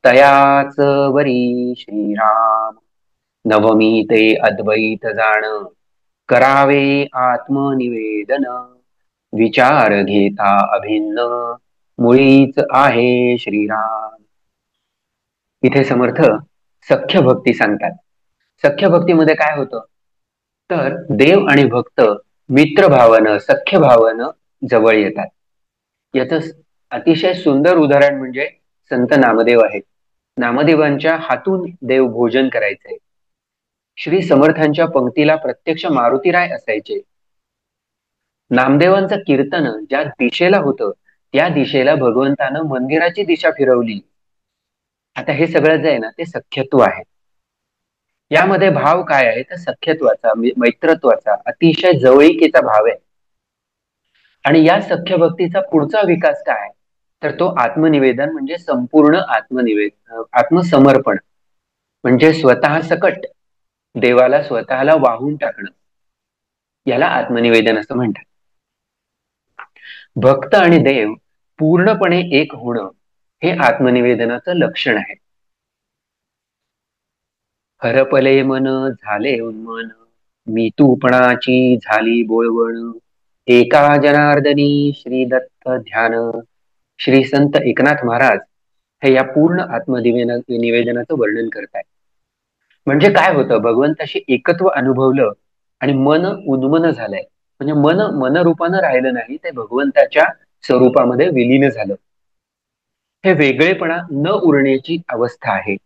तयाच वरी श्रीराम. नवमी ते अद्वैत जाण, करावे आत्मनिवेदन, विचार घेता अभिन्न, मुळीच आहे श्रीराम. इथे समर्थ सख्य भक्ती सांगतात. सख्य भक्तीमध्ये काय होतं, तर देव आणि भक्त मित्रभावानं, सख्य भावानं जवळ येतात. याच अतिशय सुंदर उदाहरण म्हणजे संत नामदेव आहेत. नामदेवांच्या हातून देव भोजन करायचे. श्री समर्थांच्या पंक्तीला प्रत्यक्ष मारुतीराय असायचे. नामदेवांचं कीर्तन ज्या दिशेला होतं त्या दिशेला भगवंतानं मंदिराची दिशा फिरवली. आता हे सगळं जे आहे ना ते सख्यत्व आहे. यामध्ये भाव काय आहे, तर सख्यत्वाचा, मैत्रत्वाचा, अतिशय जवळीकीचा भाव आहे. आणि या सख्य भक्तीचा पुढचा विकास काय, तर तो आत्मनिवेदन म्हणजे संपूर्ण आत्मसमर्पण, म्हणजे स्वतः सकट देवाला स्वतःला वाहून टाकणं, याला आत्मनिवेदन असं म्हणतात. भक्त आणि देव पूर्णपणे एक होणं हे आत्मनिवेदनाचं लक्षण आहे. हरपले मन झाले उन्मन, मी तूपणाची झाली बोळवण, एका जनार्दनी श्री दत्त ध्यान. श्री संत एकनाथ महाराज हे या पूर्ण निवेदनाचं वर्णन करतायत. म्हणजे काय होतं, भगवंताशी एकत्व अनुभवलं आणि मन उन्मन झालंय, म्हणजे मन मनरूपानं राहिलं नाही, ते भगवंताच्या स्वरूपामध्ये विलीन झालं. हे वेगळेपणा न उरण्याची अवस्था आहे.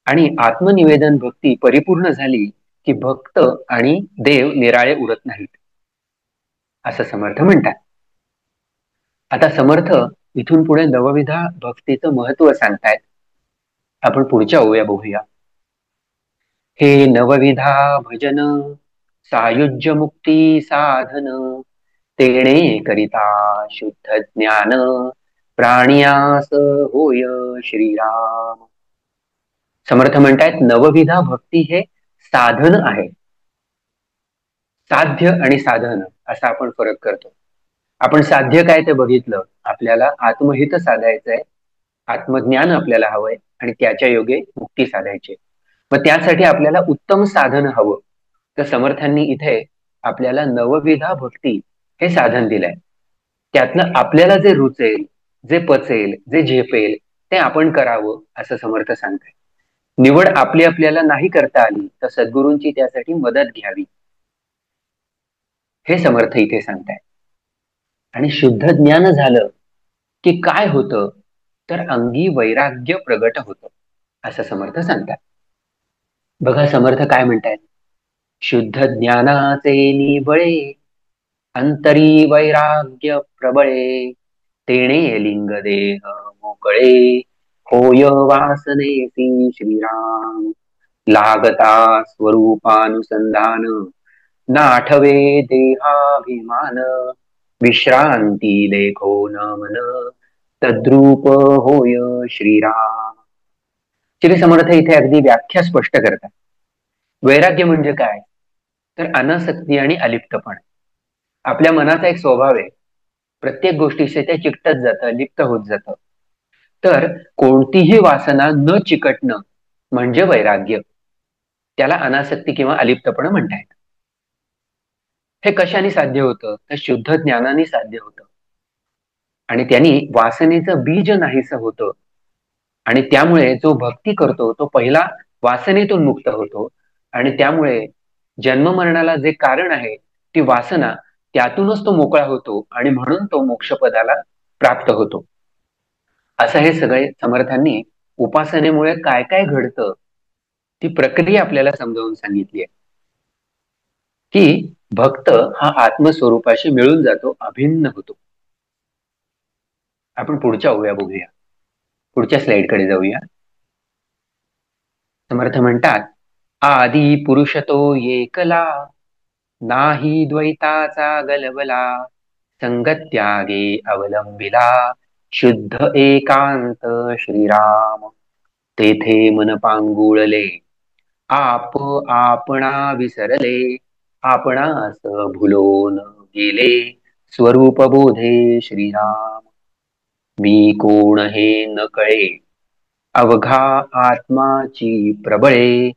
आणि आत्मनिवेदन भक्ती परिपूर्ण झाली की भक्त आणि देव निराळे उरत नाहीत, असं समर्थ म्हणतात. आता समर्थ इथून पुढे नवविधा भक्तीचं महत्व सांगतायत. आपण पुढच्या ओव्या बघूया. हे नवविधा भजन सायुज्य मुक्ती साधन, तेणे करिता शुद्ध ज्ञान, प्राणियास होय श्रीराम. समर्थ म्हणतायत नवविधा भक्ती हे साधन आहे. साध्य आणि साधन असा आपण फरक करतो. आपण साध्य काय ते बघितलं, आपल्याला आत्महित साधायचंय, आत्मज्ञान आपल्याला हवंय आणि त्याच्या योगे मुक्ती साधायची. मग त्यासाठी आपल्याला उत्तम साधन हवं. तर समर्थांनी इथे आपल्याला नवविधा भक्ती हे साधन दिलंय. त्यातनं आपल्याला जे रुचेल, जे पचेल, जे झेपेल ते आपण करावं असं समर्थ सांगताय. निवड आपली आपल्याला नाही करता आली तर सद्गुरूंची त्यासाठी मदत घ्यावी, हे समर्थ इथे सांगताय. आणि शुद्ध ज्ञान झालं की काय होतं, तर अंगी वैराग्य प्रगट होतं, असं समर्थ सांगतात. बघा समर्थ काय म्हणतायत. शुद्ध ज्ञानाचे निबळे, अंतरी वैराग्य प्रबळे, तेणे लिंग देह मोकळे, होय वासनेसी श्रीराम. लागता स्वरूपानुसंधान, नाठवे देहाभिमान, विश्रांती देखो न मन, तद्रूप होय श्रीराम. श्री समर्थ इथे अगदी व्याख्या स्पष्ट करतात. वैराग्य म्हणजे काय, तर अनासक्ती आणि अलिप्तपण. आपल्या मनाचा एक स्वभाव आहे, प्रत्येक गोष्टीशी ते चिकटत जातं, लिप्त होत जातं. तर कोणतीही वासना न चिकटणं म्हणजे वैराग्य, त्याला अनासक्ती किंवा अलिप्तपण म्हणतायत. हे कशाने साध्य होतं, तर शुद्ध ज्ञानाने साध्य होतं. आणि त्यांनी वासनेचं बीज नाहीसं होतं आणि त्यामुळे जो भक्ती करतो तो पहिला वासनेतून मुक्त होतो आणि त्यामुळे जन्ममरणाला जे कारण आहे ती वासना, त्यातूनच तो मोकळा होतो आणि म्हणून तो मोक्षपदाला प्राप्त होतो. असं हे सगळे समर्थांनी उपासनेमुळे काय काय घडतं ती प्रक्रिया आपल्याला समजावून सांगितली आहे. की भक्त हा आत्मस्वरूपाशी मिळून जातो, अभिन्न होतो. आपण पुढच्या ओव्या बघूया, पुढच्या स्लाइडकडे जाऊया. समर्थ म्हणतात, आदी पुरुष तो एकला, नाही द्वैताचा गलबला, संगत्यागे अवलंबिला, शुद्ध एकांत श्रीराम. तेथे मन पांगुळले, आप आपणा विसरले, आपणास भुलोन गेले, स्वरूप बोधे श्रीराम. मी कोण हे न कळे, अवघा आत्माची प्रबळे,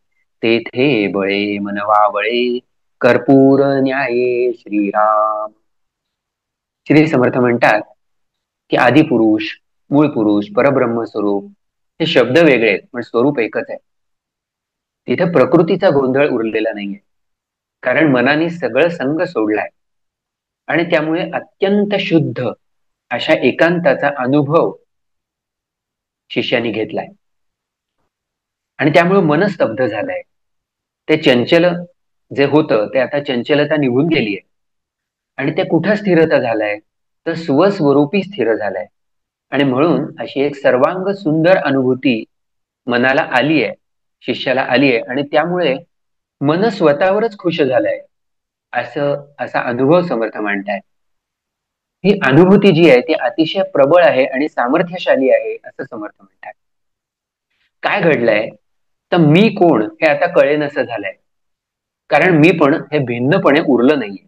तेथे बळे मनवावळे, कर्पूर न्याये श्रीराम. श्री समर्थ म्हणतात की आदिपुरुष, मूळ पुरुष, परब्रह्म स्वरूप हे शब्द वेगळे आहेत पण स्वरूप एकच आहे. तिथे प्रकृतीचा गोंधळ उरलेला नाहीये, कारण मनाने सगळं संग सोडलाय आणि त्यामुळे अत्यंत शुद्ध अशा एकांताचा अनुभव शिष्याने घेतलाय आणि त्यामुळे मन स्तब्ध झालंय. ते चंचल जे होतं ते आता चंचलता निघून गेली आहे आणि ते कुठं स्थिरता झालाय, तर स्वस्वरूपी स्थिर झालाय. आणि म्हणून अशी एक सर्वांग सुंदर अनुभूती मनाला आली आहे, शिष्याला आली आहे आणि त्यामुळे मन स्वतःवरच खुश झालंय, असा अनुभव समर्थ मांडताय. ही अनुभूती जी आहे ती अतिशय प्रबळ आहे आणि सामर्थ्यशाली आहे असं समर्थ म्हणतात. काय घडलंय तर मी कोण हे आता कळेनसं झालंय, कारण मी पण हे भिन्नपणे उरलं नाहीये.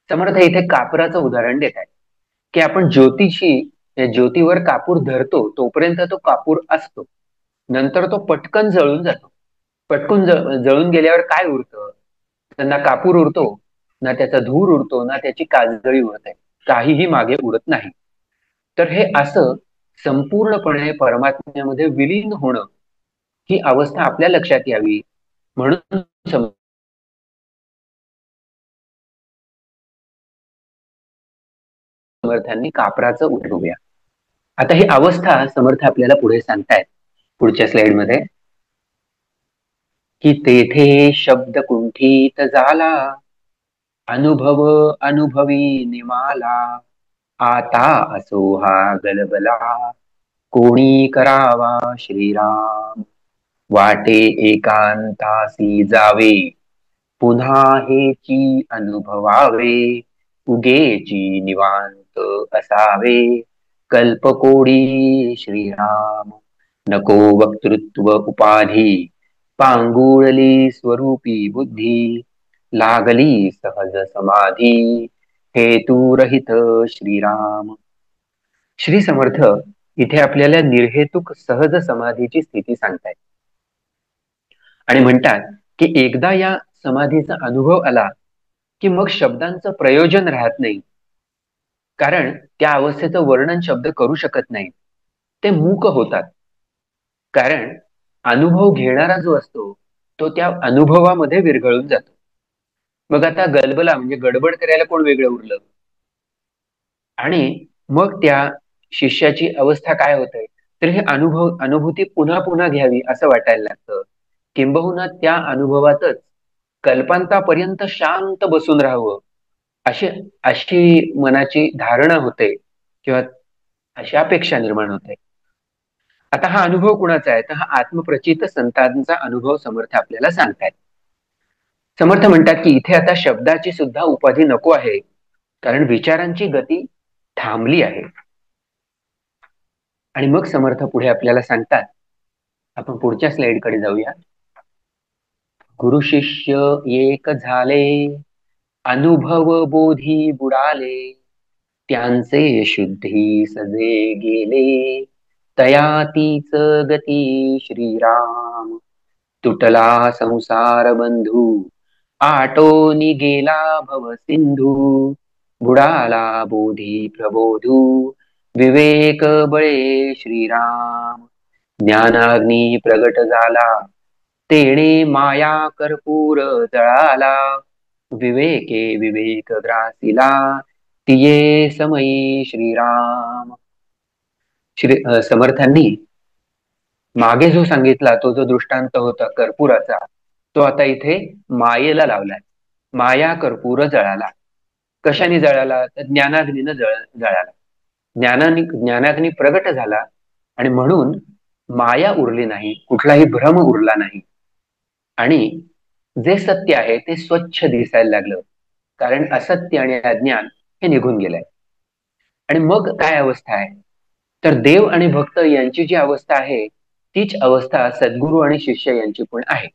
समर्थ इथे कापराचं उदाहरण देत आहे की आपण ज्योतीवर कापूर धरतो तोपर्यंत तो कापूर असतो, नंतर तो पटकन जळून जातो. पटकन जळून गेल्यावर काय उरतं? तर ना कापूर उरतो, ना त्याचा धूर उरतो, ना त्याची काजळी उरते, काहीही मागे उरत नाही. तर हे असं संपूर्णपणे परमात्म्यामध्ये विलीन होणं, ही अवस्था आपल्या लक्षात यावी म्हणून समर्थांनी कापराचं उठवूया. आता ही अवस्था समर्थ आपल्याला पुढे सांगतायत पुढच्या स्लाइडमध्ये, की तेथे शब्द कुंठित झाला, अनुभव अनुभवी निमाला, आता असो हा गलबला, कोणी करावा श्रीराम, वाटे एकांतासी जावे, पुन्हा हेची अनुभवावे, उगेची निवांत असावे, कल्पकोडी श्रीराम, नको वक्तृत्व उपाधी, पांगुळली स्वरूपी बुद्धी, लागली सहज समाधी, हेतुरहित श्रीराम. श्री समर्थ इथे आपल्याला निर्हेतुक सहज समाधीची स्थिती सांगतायत आणि म्हणतात की एकदा या समाधीचा अनुभव आला की मग शब्दांचं प्रयोजन राहत नाही, कारण त्या अवस्थेचं वर्णन शब्द करू शकत नाही, ते मूक होतात. कारण अनुभव घेणारा जो असतो तो त्या अनुभवामध्ये विरघळून जातो. मग आता गलबला म्हणजे गडबड करायला कोण वेगळं उरलं? आणि मग त्या शिष्याची अवस्था काय होते, तर ही अनुभूती पुन्हा पुन्हा घ्यावी असं वाटायला लागतं. किंबहुना त्या अनुभवातच कल्पांतापर्यंत शांत बसून राहावं अशी अशी मनाची धारणा होते किंवा अशी अपेक्षा निर्माण होते. आता हा अनुभव कुणाचा आहे, तर हा आत्मप्रचित संतांचा अनुभव समर्थ आपल्याला सांगतायत. समर्थ म्हणतात की इथे आता शब्दाची सुद्धा उपाधी नको आहे, कारण विचारांची गती थांबली आहे. आणि मग समर्थ पुढे आपल्याला सांगतात, आपण पुढच्या स्लाइड कडे जाऊया. गुरु शिष्य एक झाले, अनुभव बोधी बुडाले, त्यांचे शुद्धी सजे गेले, तया तीच गती श्रीराम, तुटला संसार बंधू, आटोनी गेला भव सिंधू, बुडाला बोधी प्रबोधू, विवेक बळे श्रीराम, ज्ञानाग्नी प्रगट झाला, तेणे माया कर्पूर जळाला, विवेके विवेक ग्रासिला, तिये समयी श्रीराम. समर्थांनी मागे जो सांगितला तो जो दृष्टांत होता कर्पूराचा, तो आता इथे मायेला लावलाय. माया कर्पूर जळाला. कशाने जळाला? तर ज्ञानाग्नीनं जळाला. ज्ञानाग्नी प्रगट झाला आणि म्हणून माया उरली नाही, कुठलाही भ्रम उरला नाही आणि जे सत्य आहे ते स्वच्छ दिसायला लागलं, कारण असत्य आणि अज्ञान हे निघून गेलंय. आणि मग काय अवस्था आहे, तर देव आणि भक्त यांची जी अवस्था आहे तीच अवस्था सद्गुरू आणि शिष्य यांची पण आहे.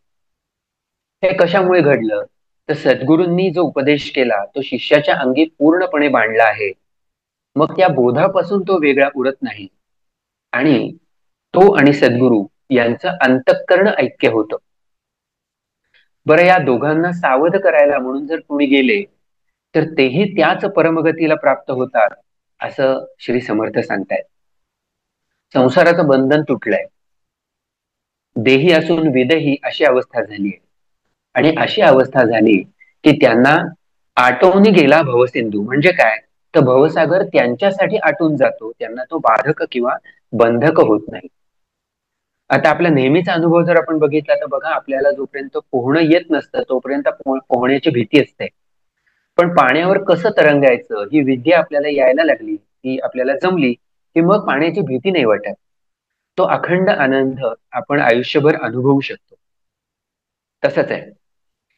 हे कशामुळे घडलं, तर सद्गुरूंनी जो उपदेश केला तो शिष्याच्या अंगी पूर्णपणे बांधला आहे. मग त्या बोधापासून तो वेगळा उरत नाही आणि तो आणि सद्गुरू यांचं अंतःकरण ऐक्य होतं. बरं, या दोघांना सावध करायला म्हणून जर कोणी गेले तर तेही त्याच परमगतीला प्राप्त होतात असं श्री समर्थ सांगतायत. संसाराचं बंधन तुटलंय, देही असून विदेही अशी अवस्था झाली आहे आणि अशी अवस्था झाली की त्यांना आटवून गेला भवसिंधू. म्हणजे काय, तर भवसागर त्यांच्यासाठी आटून जातो, त्यांना तो बाधक किंवा बंधक होत नाही. आता आपला नेहमीचा अनुभव जर आपण बघितला तर बघा, आपल्याला जोपर्यंत पोहणं येत नसतं तोपर्यंत पोहण्याची भीती असते, पण पाण्यावर कसं तरंगायचं ही विद्या आपल्याला यायला लागली, ती आपल्याला जमली की मग पाण्याची भीती नाही वाटत. तो अखंड आनंद आपण आयुष्यभर अनुभवू शकतो. तसंच आहे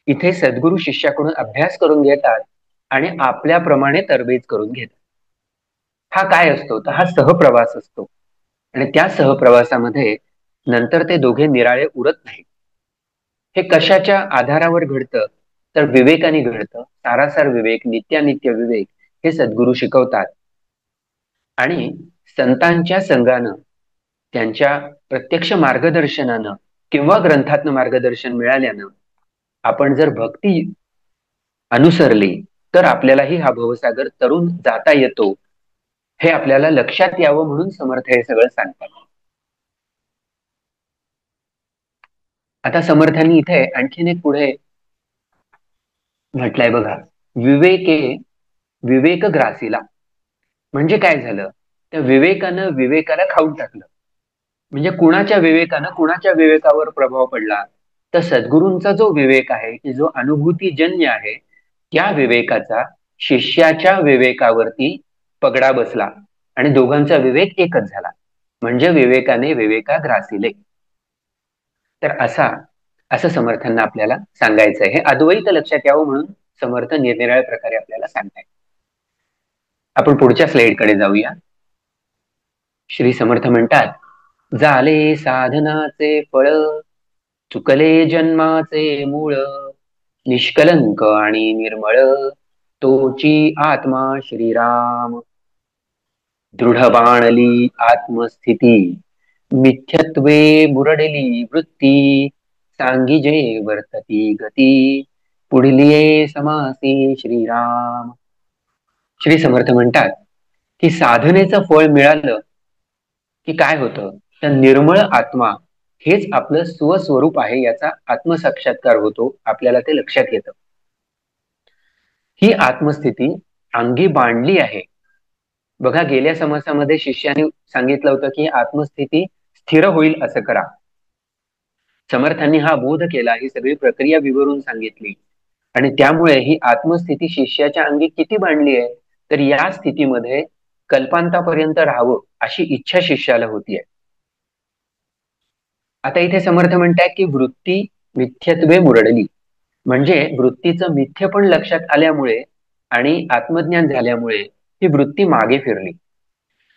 इथे सद्गुरू शिष्याकडून अभ्यास करून घेतात आणि आपल्याप्रमाणे तरबेज करून घेतात. हा काय असतो तर हा सहप्रवास असतो. आणि त्या सहप्रवासामध्ये नंतर ते दोघे निराळे उरत नाही. हे कशाच्या आधारावर घडतं तर विवेकाने घडतं. सारासार विवेक, नित्यानित्य विवेक हे सद्गुरू शिकवतात. आणि संतांच्या संगानं, त्यांच्या प्रत्यक्ष मार्गदर्शनानं किंवा ग्रंथातनं मार्गदर्शन मिळाल्यानं आपण जर भक्ती अनुसरली तर आपल्यालाही हा भवसागर तरून जाता येतो. हे आपल्याला लक्षात यावं म्हणून समर्थ हे सगळं सांगतात. आता समर्थांनी इथे आणखीन एक पुढे म्हटलंय बघा, विवेके विवेक ग्रासीला. म्हणजे काय झालं, त्या विवेकानं विवेकाला खाऊन टाकलं. म्हणजे कुणाच्या विवेकानं कुणाच्या विवेकावर प्रभाव पडला तर सद्गुरूंचा जो विवेक आहे की जो अनुभूतीजन्य आहे त्या विवेकाचा शिष्याच्या विवेकावरती पगडा बसला आणि दोघांचा विवेक एकच झाला. म्हणजे विवेकाने विवेका ग्रासिले. तर असं समर्थांना आपल्याला सांगायचंय. हे अद्वैत लक्षात यावं म्हणून समर्थ निरनिराळ्या प्रकारे आपल्याला सांगताय. आपण पुढच्या स्लाइडकडे जाऊया. श्री समर्थ म्हणतात, झाले साधनाचे फळ, चुकले जन्माचे मूळ, निष्कलंक आणि निर्मळ, तोची आत्मा श्रीराम. दृढ बाणली आत्मस्थिती, मिथ्यत्वे बुरडली वृत्ती, सांगिजे वर्तती गती, पुढलिये समासी श्रीराम. श्री समर्थ म्हणतात की साधनेचं फळ मिळालं की काय होतं तर निर्मळ आत्मा हेच आपलं स्वस्वरूप आहे याचा आत्मसाक्षात्कार होतो. आपल्याला ते लक्षात येतं. ही आत्मस्थिती अंगी बांधली आहे. बघा, गेल्या समासामध्ये शिष्याने सांगितलं होतं की आत्मस्थिती स्थिर होईल असं करा. समर्थांनी हा बोध केला, ही सगळी प्रक्रिया विवरून सांगितली. आणि त्यामुळे ही आत्मस्थिती शिष्याच्या अंगी किती बांधली आहे तर या स्थितीमध्ये कल्पांतापर्यंत राहावं अशी इच्छा शिष्याला होतीये. आता इथे समर्थ म्हणतात की वृत्ती मिथ्यत्वे मुरडली. म्हणजे वृत्तीचं मिथ्य पण लक्षात आल्यामुळे आणि आत्मज्ञान झाल्यामुळे ही वृत्ती मागे फिरली.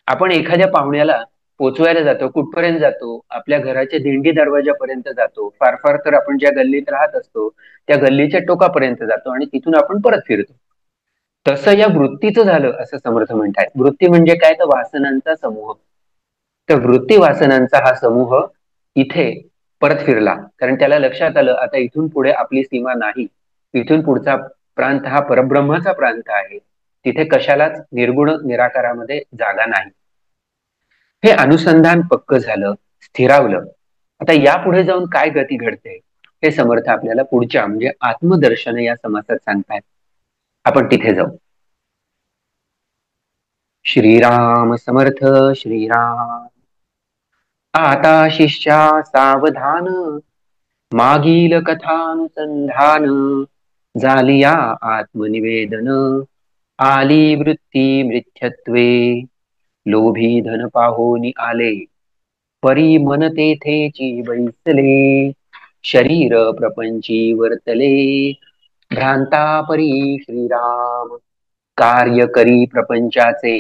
आपण एखाद्या पाहुण्याला पोचवायला जातो, कुठपर्यंत जातो, आपल्या घराच्या दिंडी दरवाजापर्यंत जातो. फार फार तर आपण ज्या गल्लीत राहत असतो त्या गल्लीच्या टोकापर्यंत जातो आणि तिथून आपण परत फिरतो. तसं या वृत्तीचं झालं असं समर्थ म्हणतात. वृत्ती म्हणजे काय तर वासनांचा समूह. तर वृत्ती वासनांचा हा समूह इथे परत फिरला, कारण त्याला लक्षात आलं आता इथून पुढे आपली सीमा नाही. इथून पुढचा प्रांत हा परब्रह्माचा प्रांत आहे. तिथे कशालाच निर्गुण निराकारामध्ये जागा नाही. हे अनुसंधान पक्क झालं, स्थिरावलं. आता यापुढे जाऊन काय गती घडते हे समर्थ आपल्याला पुढच्या म्हणजे आत्मदर्शन या समासात सांगतायत. आपण तिथे जाऊ. श्रीराम समर्थ श्रीराम. आता शिष्या सावधान, मागील कथानुसंधान, झालिया आत्मनिवेदन, आली वृत्ती मिथ्यत्वे, लोभी धन पाहोनी आले, परी मन तेथेची बैसले, शरीर प्रपंची वर्तले, भ्रांता परी श्रीराम, कार्य करी प्रपंचाचे,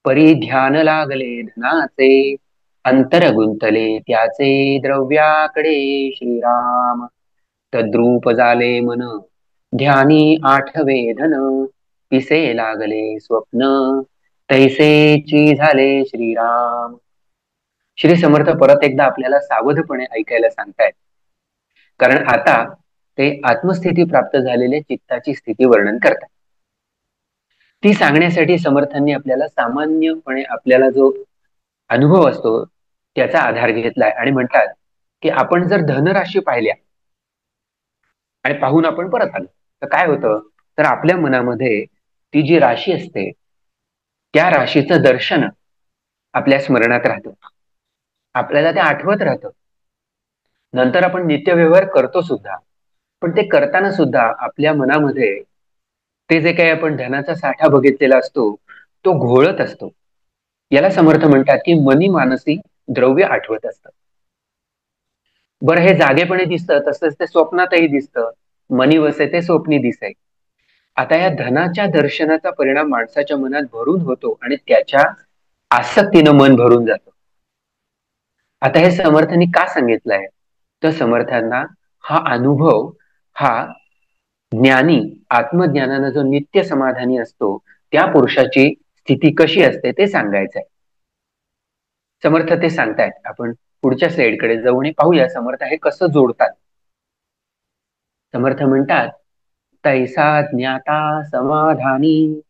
परी ध्यान लागले धनाचे, अंतर गुंतले त्याचे द्रव्याकडे श्रीराम, तद्रूप झाले मन, ध्यानी आठवे धन, पिसे लागले स्वप्न, तैसेची झाले श्रीराम. श्री समर्थ परत एकदा आपल्याला सावधपणे ऐकायला सांगतायत, कारण आता ते आत्मस्थिती प्राप्त झालेल्या चित्ताची स्थिती वर्णन करतात. ती सांगण्यासाठी समर्थांनी आपल्याला सामान्यपणे आपल्याला जो अनुभव असतो त्याचा आधार घेतलाय आणि म्हणतात की आपण जर धनराशी पाहिल्या आणि पाहून आपण परत आलो तर काय होतं तर आपल्या मनामध्ये ती जी राशी असते त्या राशीचं दर्शन आपल्या स्मरणात राहतं, आपल्याला ते आठवत राहतं. नंतर आपण नित्यव्यवहार करतो सुद्धा, पण ते करताना सुद्धा आपल्या मनामध्ये ते जे काही आपण धनाचा साठा बघितलेला असतो तो घोळत असतो. याला समर्थ म्हणतात की मनी मानसी द्रव्य आठवत असतं. बरं, हे जागेपणे दिसतं, तसंच ते स्वप्नातही दिसतं. मनी वसे ते स्वप्नी दिसे. आता या धनाच्या दर्शनाचा परिणाम माणसाच्या मनात भरून होतो आणि त्याच्या आसक्तीनं मन भरून जातं. आता हे समर्थांनी का सांगितलंय? तर समर्थांना हा अनुभव, हा ज्ञानी आत्मज्ञानानं जो नित्य समाधानी असतो त्या पुरुषाची स्थिती कशी असते ते सांगायचंय. समर्थ ते सांगतायत. आपण पुढच्या स्लाइडकडे जाऊ आणि पाहूया समर्थ हे कसं जोडतात. समर्थ म्हणतात, तैसा ज्ञाता समाधानी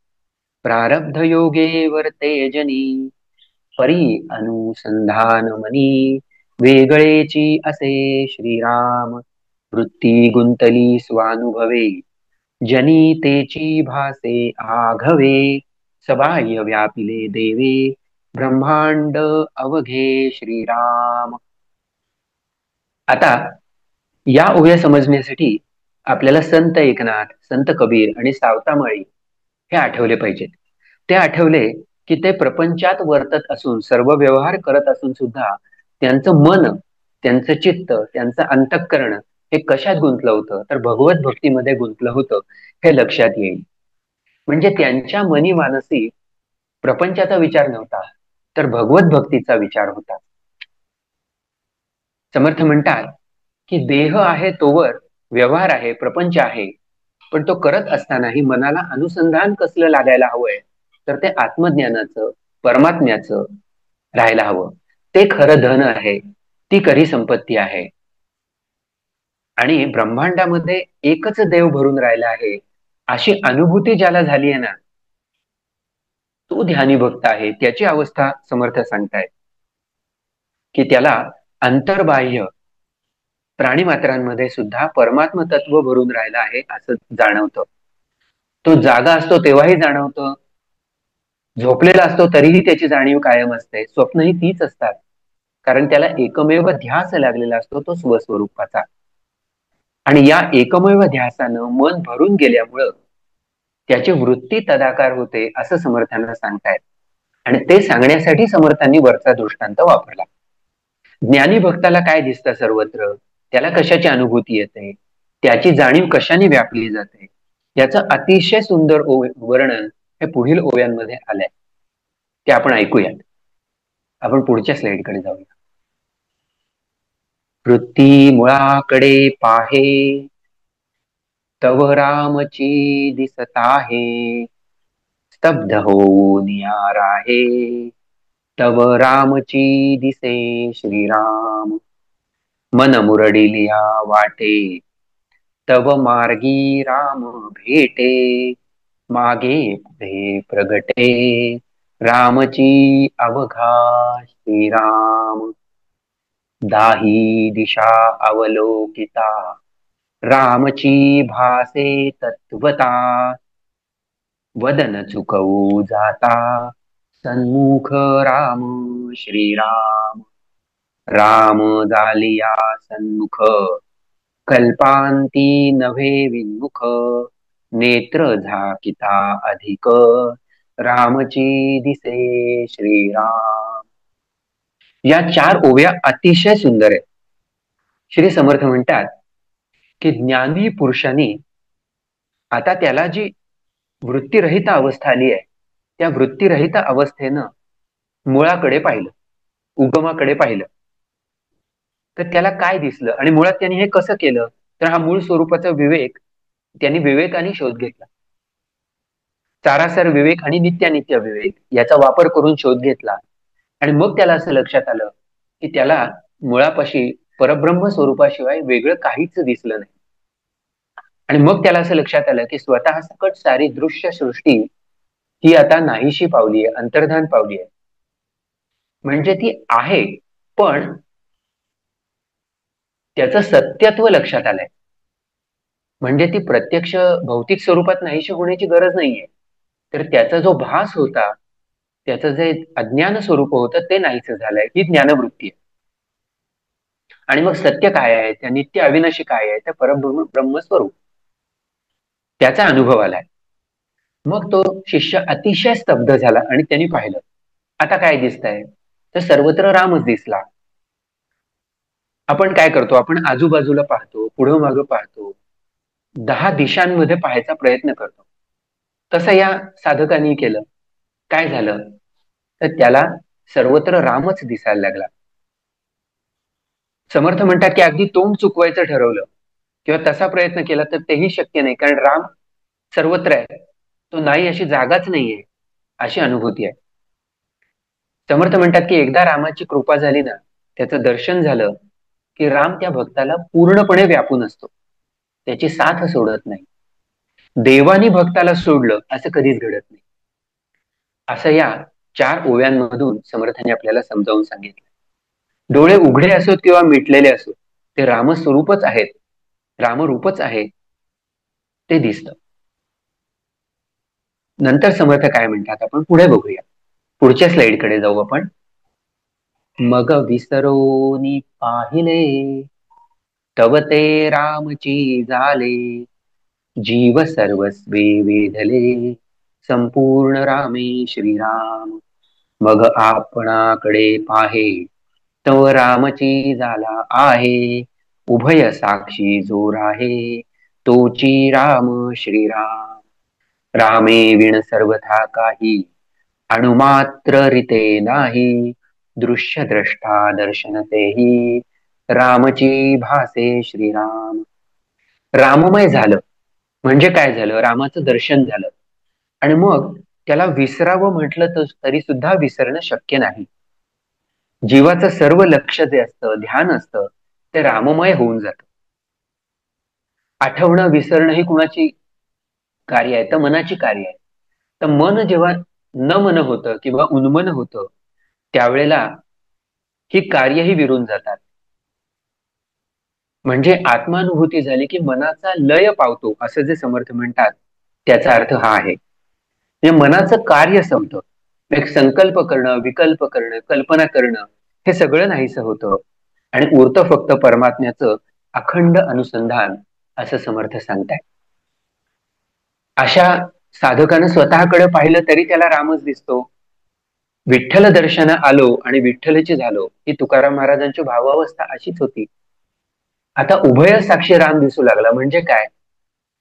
प्रारब्ध योगे वर्ते जनी परी अनुसंधान मनी वेगळेची असे श्रीराम वृत्ती गुंतली स्वानुभवे जनी तेची भासे आघवे सबाह्य व्यापिले देवे ब्रह्मांड अवघे श्रीराम. आता या ओव्या समजण्यासाठी आपल्याला संत एकनाथ, संत कबीर आणि सावतामाळी हे आठवले पाहिजेत. ते आठवले की ते प्रपंचात वर्तत असून, सर्व व्यवहार करत असून सुद्धा त्यांचं मन, त्यांचं चित्त, त्यांचं अंतःकरण हे कशात गुंतलं होतं? तर भगवत भक्तीमध्ये गुंतलं होतं हे लक्षात येईल. म्हणजे त्यांच्या मनी मानसी प्रपंचाचा विचार नव्हता, तर भगवत भक्तीचा विचार होता. समर्थ म्हणतात की देह आहे तोवर व्यवहार आहे, प्रपंच आहे, पण तो करत असतानाही मनाला अनुसंधान कसलं लागायला हवंय? तर ते आत्मज्ञानाचं, परमात्म्याचं राहायला हवं. ते खरं धन आहे, ती खरी संपत्ती आहे. आणि ब्रह्मांडामध्ये एकच देव भरून राहिला आहे अशी अनुभूती ज्याला झाली आहे ना, तो ध्यानी भक्त आहे. त्याची अवस्था समर्थ सांगतायत की त्याला अंतर्बाह्य प्राणीमात्रांमध्ये सुद्धा परमात्म तत्व भरून राहिला आहे असं जाणवतं. तो जागा असतो तेव्हाही जाणवतं, झोपलेला असतो तरीही त्याची जाणीव कायम असते. स्वप्नही तीच असतात, कारण त्याला एकमेव ध्यास लागलेला असतो तो स्वस्वरूपाचा. आणि या एकमेव ध्यासानं मन भरून गेल्यामुळं त्याची वृत्ती तदाकार होते असं समर्थांना सांगतायत. आणि ते सांगण्यासाठी समर्थांनी वरचा दृष्टांत वापरला. ज्ञानी भक्ताला काय दिसतं सर्वत्र? त्याला कशाची अनुभूती येते? त्याची जाणीव कशाने व्यापली जाते? याचं अतिशय सुंदर वर्णन हे पुढील ओव्यांमध्ये आलंय. ते आपण ऐकूयात. आपण पुढच्या स्लाइडकडे जाऊया. वृत्ती मुळाकडे पाहे तव रामची दिसत आहे स्तब्ध होऊन या राहे तव रामची दिसे श्रीराम मन मुरडिलिया वाटे तव मार्गी राम भेटे मागे पुढे प्रगटे रामची अवघा श्रीराम दाही दिशा अवलोकिता रामची भासे तत्वता वदन चुकवू जाता सन्मुख राम श्रीराम राम झालिया सन्मुख कल्पांती नव्हे विन्मुख नेत्र झाकिता अधिक रामची दिसे श्रीराम. या 4 ओव्या अतिशय सुंदर आहेत. श्री समर्थ म्हणतात की ज्ञानी पुरुषांनी आता त्याला जी वृत्तीरहित अवस्था आली आहे त्या वृत्तीरहित अवस्थेनं मुळाकडे पाहिलं, उगमाकडे पाहिलं, तर त्याला काय दिसलं? आणि मुळात त्यांनी हे कसं केलं? तर हा मूळ स्वरूपाचा विवेक त्यांनी विवेकाने शोध घेतला. सारासार विवेक आणि नित्यानित्य विवेक याचा वापर करून शोध घेतला. आणि मग त्याला असं लक्षात आलं की त्याला मुळापाशी परब्रह्म स्वरूपाशिवाय वेगळं काहीच दिसलं नाही. आणि मग त्याला असं लक्षात आलं की स्वतः सकट सारी दृश्य सृष्टी ही आता नाहीशी पावली आहे, अंतर्धान पावली आहे. म्हणजे ती आहे, पण त्याचं सत्यत्व लक्षात आलंय. म्हणजे ती प्रत्यक्ष भौतिक स्वरूपात नाहीशी होण्याची गरज नाहीये, तर त्याचा जो भास होता, त्याचं जे अज्ञान स्वरूप होतं ते नाहीच झालंय. ही ज्ञानवृत्ती आहे. आणि मग सत्य काय आहे? त्या नित्य अविनाशी काय आहे? त्या परब्रह्म ब्रह्मस्वरूप त्याचा अनुभव आलाय. मग तो शिष्य अतिशय स्तब्ध झाला आणि त्यांनी पाहिलं, आता काय दिसतंय? तर सर्वत्र रामच दिसला. आपण काय करतो? आपण आजूबाजूला पाहतो, पुढं मागं पाहतो, 10 दिशांमध्ये पाहायचा प्रयत्न करतो. तसं या साधकांनी केलं. काय झालं तर त्याला सर्वत्र रामच दिसायला लागला. समर्थ म्हणतात की अगदी तोंड चुकवायचं ठरवलं किंवा तसा प्रयत्न केला तर तेही शक्य नाही, कारण राम सर्वत्र आहे, तो नाही अशी जागाच नाहीये, अशी अनुभूती आहे. समर्थ म्हणतात की एकदा रामाची कृपा झाली ना, त्याचं दर्शन झालं की राम त्या भक्ताला पूर्णपणे व्यापून असतो, त्याची साथ सोडत नाही. देवानी भक्ताला सोडलं असं कधीच घडत नाही, असं या 4 ओव्यांमधून समर्थांनी आपल्याला समजावून सांगितलं. डोळे उघडे असोत किंवा मिटलेले असोत, ते रामस्वरूपच आहेत, रामरूपच आहे, ते दिसतं. नंतर समर्थ काय म्हणतात आपण पुढे बघूया. पुढच्या स्लाइडकडे जाऊ आपण. मग विसरोनी पाहिले तव ते रामची झाले, जीव सर्वस्वी वेधले संपूर्ण रामे श्रीराम. मग आपणाकडे पाहे तव रामची झाला आहे, उभय साक्षी जो राहे तोची राम श्रीराम. रामे विण सर्वथा काही अणुमात्र रीते नाही, दृश्य द्रष्टा दर्शन तेही रामची भासे श्रीराम. राममय झालं म्हणजे काय झालं, रामाचं दर्शन झालं आणि मग त्याला विसरावं म्हटलं तरी सुद्धा विसरणं शक्य नाही. जीवाचं सर्व लक्ष जे असतं, ध्यान असतं, ते राममय होऊन जातं. आठवणं विसरणं ही कुणाची कार्य आहे तर मनाची कार्य आहे. तर मन जेव्हा न मन होतं किंवा उन्मन होतं त्यावेळेला ही कार्यही विरून जातात. म्हणजे आत्मानुभूती झाली की मनाचा लय पावतो, असं जे समर्थ म्हणतात त्याचा अर्थ हा आहे. म्हणजे मनाचं कार्य संपतं, एक संकल्प करणं, विकल्प करणं, कल्पना करणं हे सगळं नाहीसं होतं आणि उरतं फक्त परमात्म्याचं अखंड अनुसंधान, असं समर्थ सांगताय. अशा साधकानं स्वतःकडे पाहिलं तरी त्याला रामच दिसतो. विठ्ठल दर्शन आलो आणि विठ्ठलची झालो, ही तुकाराम महाराजांची भावावस्था अशीच होती. आता उभय साक्षी राम दिसू लागला म्हणजे काय,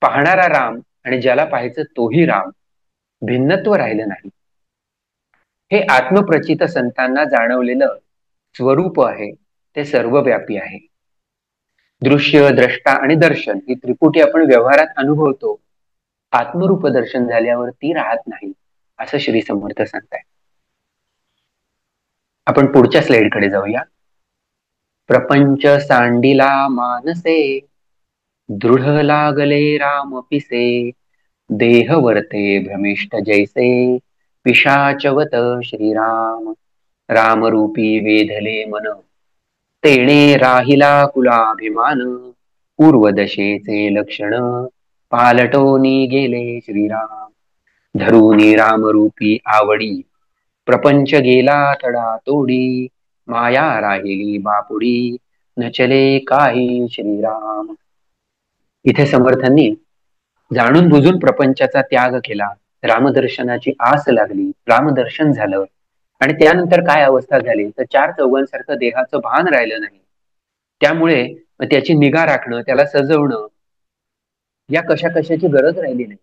पाहणारा राम आणि ज्याला पाहायचं तोही राम, भिन्नत्व राहिलं नाही. हे आत्मप्रचित संतांना जाणवलेलं स्वरूप आहे, ते सर्वव्यापी आहे. दृश्य, द्रष्टा आणि दर्शन ही त्रिपुटी आपण व्यवहारात अनुभवतो, आत्मरूप दर्शन झाल्यावर ती राहत नाही, असं श्री समर्थ सांगताय. आपण पुढच्या स्लाइडकडे जाऊया. प्रपंच सांडिला मानसे, दृढ लागले राम पिसे, देह वर्ते भ्रमिष्ट जैसे, पिशाचवत श्रीराम. रामरूपी वेधले मन, तेणे राहिला कुलाभिमान, पूर्वदशेचे लक्षण, पालटोनी गेले श्रीराम. धरुनी रामरूपी आवडी, प्रपंच गेला तडा तोडी, माया राहिली बापुडी, न चले काही श्रीराम. इथे समर्थांनी जाणून बुजून प्रपंचाचा त्याग केला, रामदर्शनाची आस लागली, रामदर्शन झालं आणि त्यानंतर काय अवस्था झाली तर 4 चौघांसारखं देहाचं भान राहिलं नाही. त्यामुळे त्याची निगा राखणं, त्याला सजवणं या कशाची गरज राहिली नाही.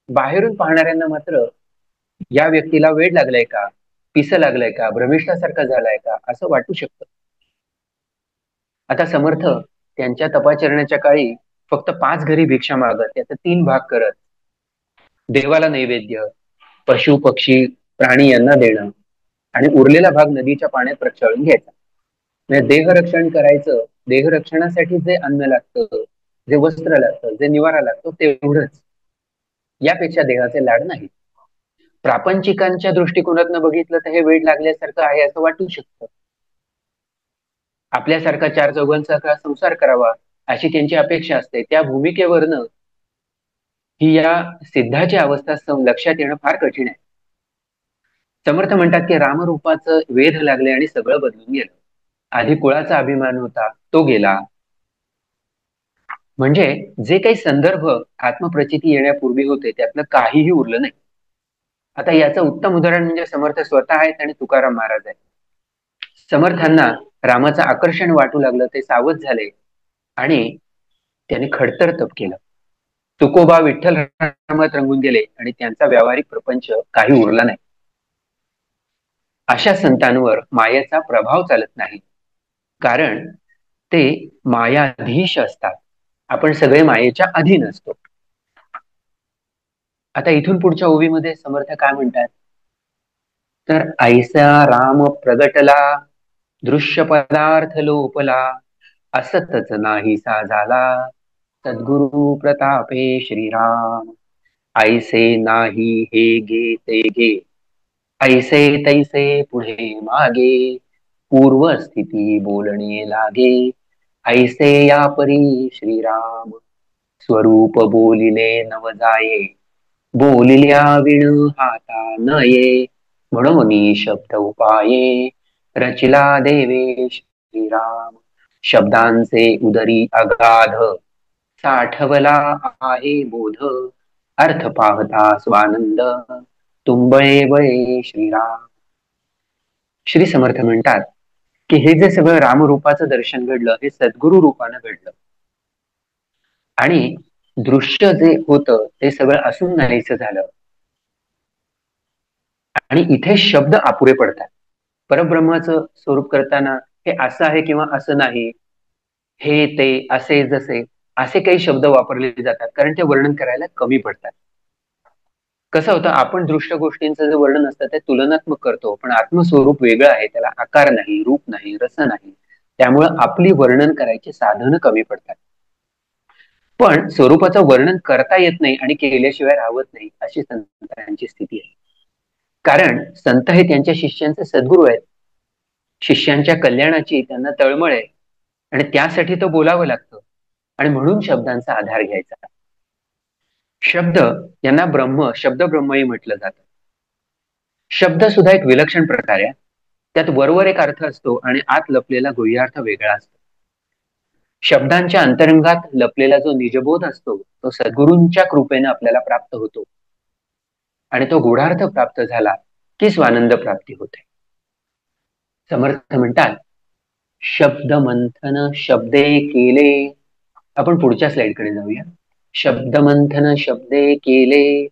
बाहेरून पाहणाऱ्यांना मात्र या व्यक्तीला वेड लागलाय का, पिस लागलाय का, भ्रमिष्ठासारखा झालाय का, असं वाटू शकतं. आता समर्थ त्यांच्या तपाचरणाच्या काळी फक्त 5 घरी भिक्षा मागत त्याचा 3 भाग करत देवाला नैवेद्य, पशु पक्षी प्राणी यांना देणं आणि उरलेला भाग नदीच्या पाण्यात प्रक्षाळून घ्यायचा. म्हणजे देहरक्षण करायचं, देहरक्षणासाठी जे अन्न लागतं, जे वस्त्र लागतं, जे निवारा लागतो तेवढंच, यापेक्षा देहाचे लाड नाही. प्रापंचिकांच्या दृष्टिकोनातनं बघितलं तर हे वेड लागल्यासारखं आहे असं वाटू शकतं. आपल्यासारखा 4 चौघांसारखा संसार करावा अशी त्यांची अपेक्षा असते. त्या भूमिकेवरनं ही या सिद्धाची अवस्था लक्षात येणं फार कठीण आहे. समर्थ म्हणतात की रामरूपाचं वेध लागले आणि सगळं बदलून गेलं. आधी कुळाचा अभिमान होता तो गेला, म्हणजे जे काही संदर्भ आत्मप्रचिती येण्यापूर्वी होते त्यातलं काहीही उरलं नाही. आता याचं उत्तम उदाहरण म्हणजे समर्थ स्वतः आहेत आणि तुकाराम महाराज आहेत. समर्थांना रामाचं आकर्षण वाटू लागलं, ते सावध झाले आणि त्यांनी खडतर तप केलं. तुकोबा विठ्ठल रामात रंगून गेले आणि त्यांचा व्यावहारिक प्रपंच काही उरला नाही. अशा संतांवर मायेचा प्रभाव चालत नाही, कारण ते मायाधीश असतात. आपण सगळे मायेच्या अधीन असतो. आता इथून पुढच्या ओवीमध्ये समर्थ काय म्हणतात, तर ऐसा राम प्रगटला, दृश्य पदार्थ लोपला, असतच नाहीसा झाला, सद्गुरु प्रतापे श्रीराम. ऐसे नाही हे घे ते घे, ऐसे तैसे पुढे मागे, पूर्व स्थिती बोलणे लागे, ऐसे या परी श्रीराम. स्वरूप बोलिले नव जाये, बोलिल्या विण हाता न ये, म्हणून शब्द उपाये, रचिला देवे श्रीराम. शब्दांचे उदरी अगाध, साठवला आहे बोध, अर्थ पाहता स्वानंद, तुंबळे बळे श्रीराम. श्री समर्थ म्हणतात की हे जे सगळं रामरूपाचं दर्शन घडलं हे सद्गुरु रूपानं घडलं, आणि दृश्य जे होतं ते सगळं असून नाहीचं झालं, आणि इथे शब्द अपुरे पडतात. परब्रह्माचं स्वरूप करताना हे असं आहे किंवा असं नाही, हे ते असे जसे असे काही शब्द वापरले जातात, कारण ते वर्णन करायला कमी पडतात. कसं होतं, आपण दृश्य गोष्टींचं जे वर्णन असतं ते तुलनात्मक करतो, पण आत्मस्वरूप वेगळं आहे, त्याला आकार नाही, रूप नाही, रस नाही, त्यामुळं आपली वर्णन करायची साधनं कमी पडतात. पण स्वरूपाचं वर्णन करता येत नाही आणि केल्याशिवाय राहत नाही, अशी संतांची स्थिती आहे. कारण संत हे त्यांच्या शिष्यांचे सद्गुरू आहेत. शिष्यांच्या कल्याणाची त्यांना तळमळ आहे आणि त्यासाठी तो बोलावं लागतं, आणि म्हणून शब्दांचा आधार घ्यायचा. शब्द यांना ब्रह्म, शब्द ब्रह्मही म्हटलं जातं. शब्द सुद्धा एक विलक्षण प्रकार आहे. त्यात वरवर एक अर्थ असतो आणि आत लपलेला गुह्यार्थ वेगळा असतो. शब्दांच्या अंतरंगात लपलेला जो निजबोध असतो तो सद्गुरूंच्या कृपेने आपल्याला प्राप्त होतो, आणि तो गूढार्थ प्राप्त झाला की स्वानंद प्राप्ती होते. समर्थ म्हणतात, शब्द मंथन शब्दे केले. आपण पुढच्या स्लाइडकडे जाऊया. शब्द मंथन शब्दे केले,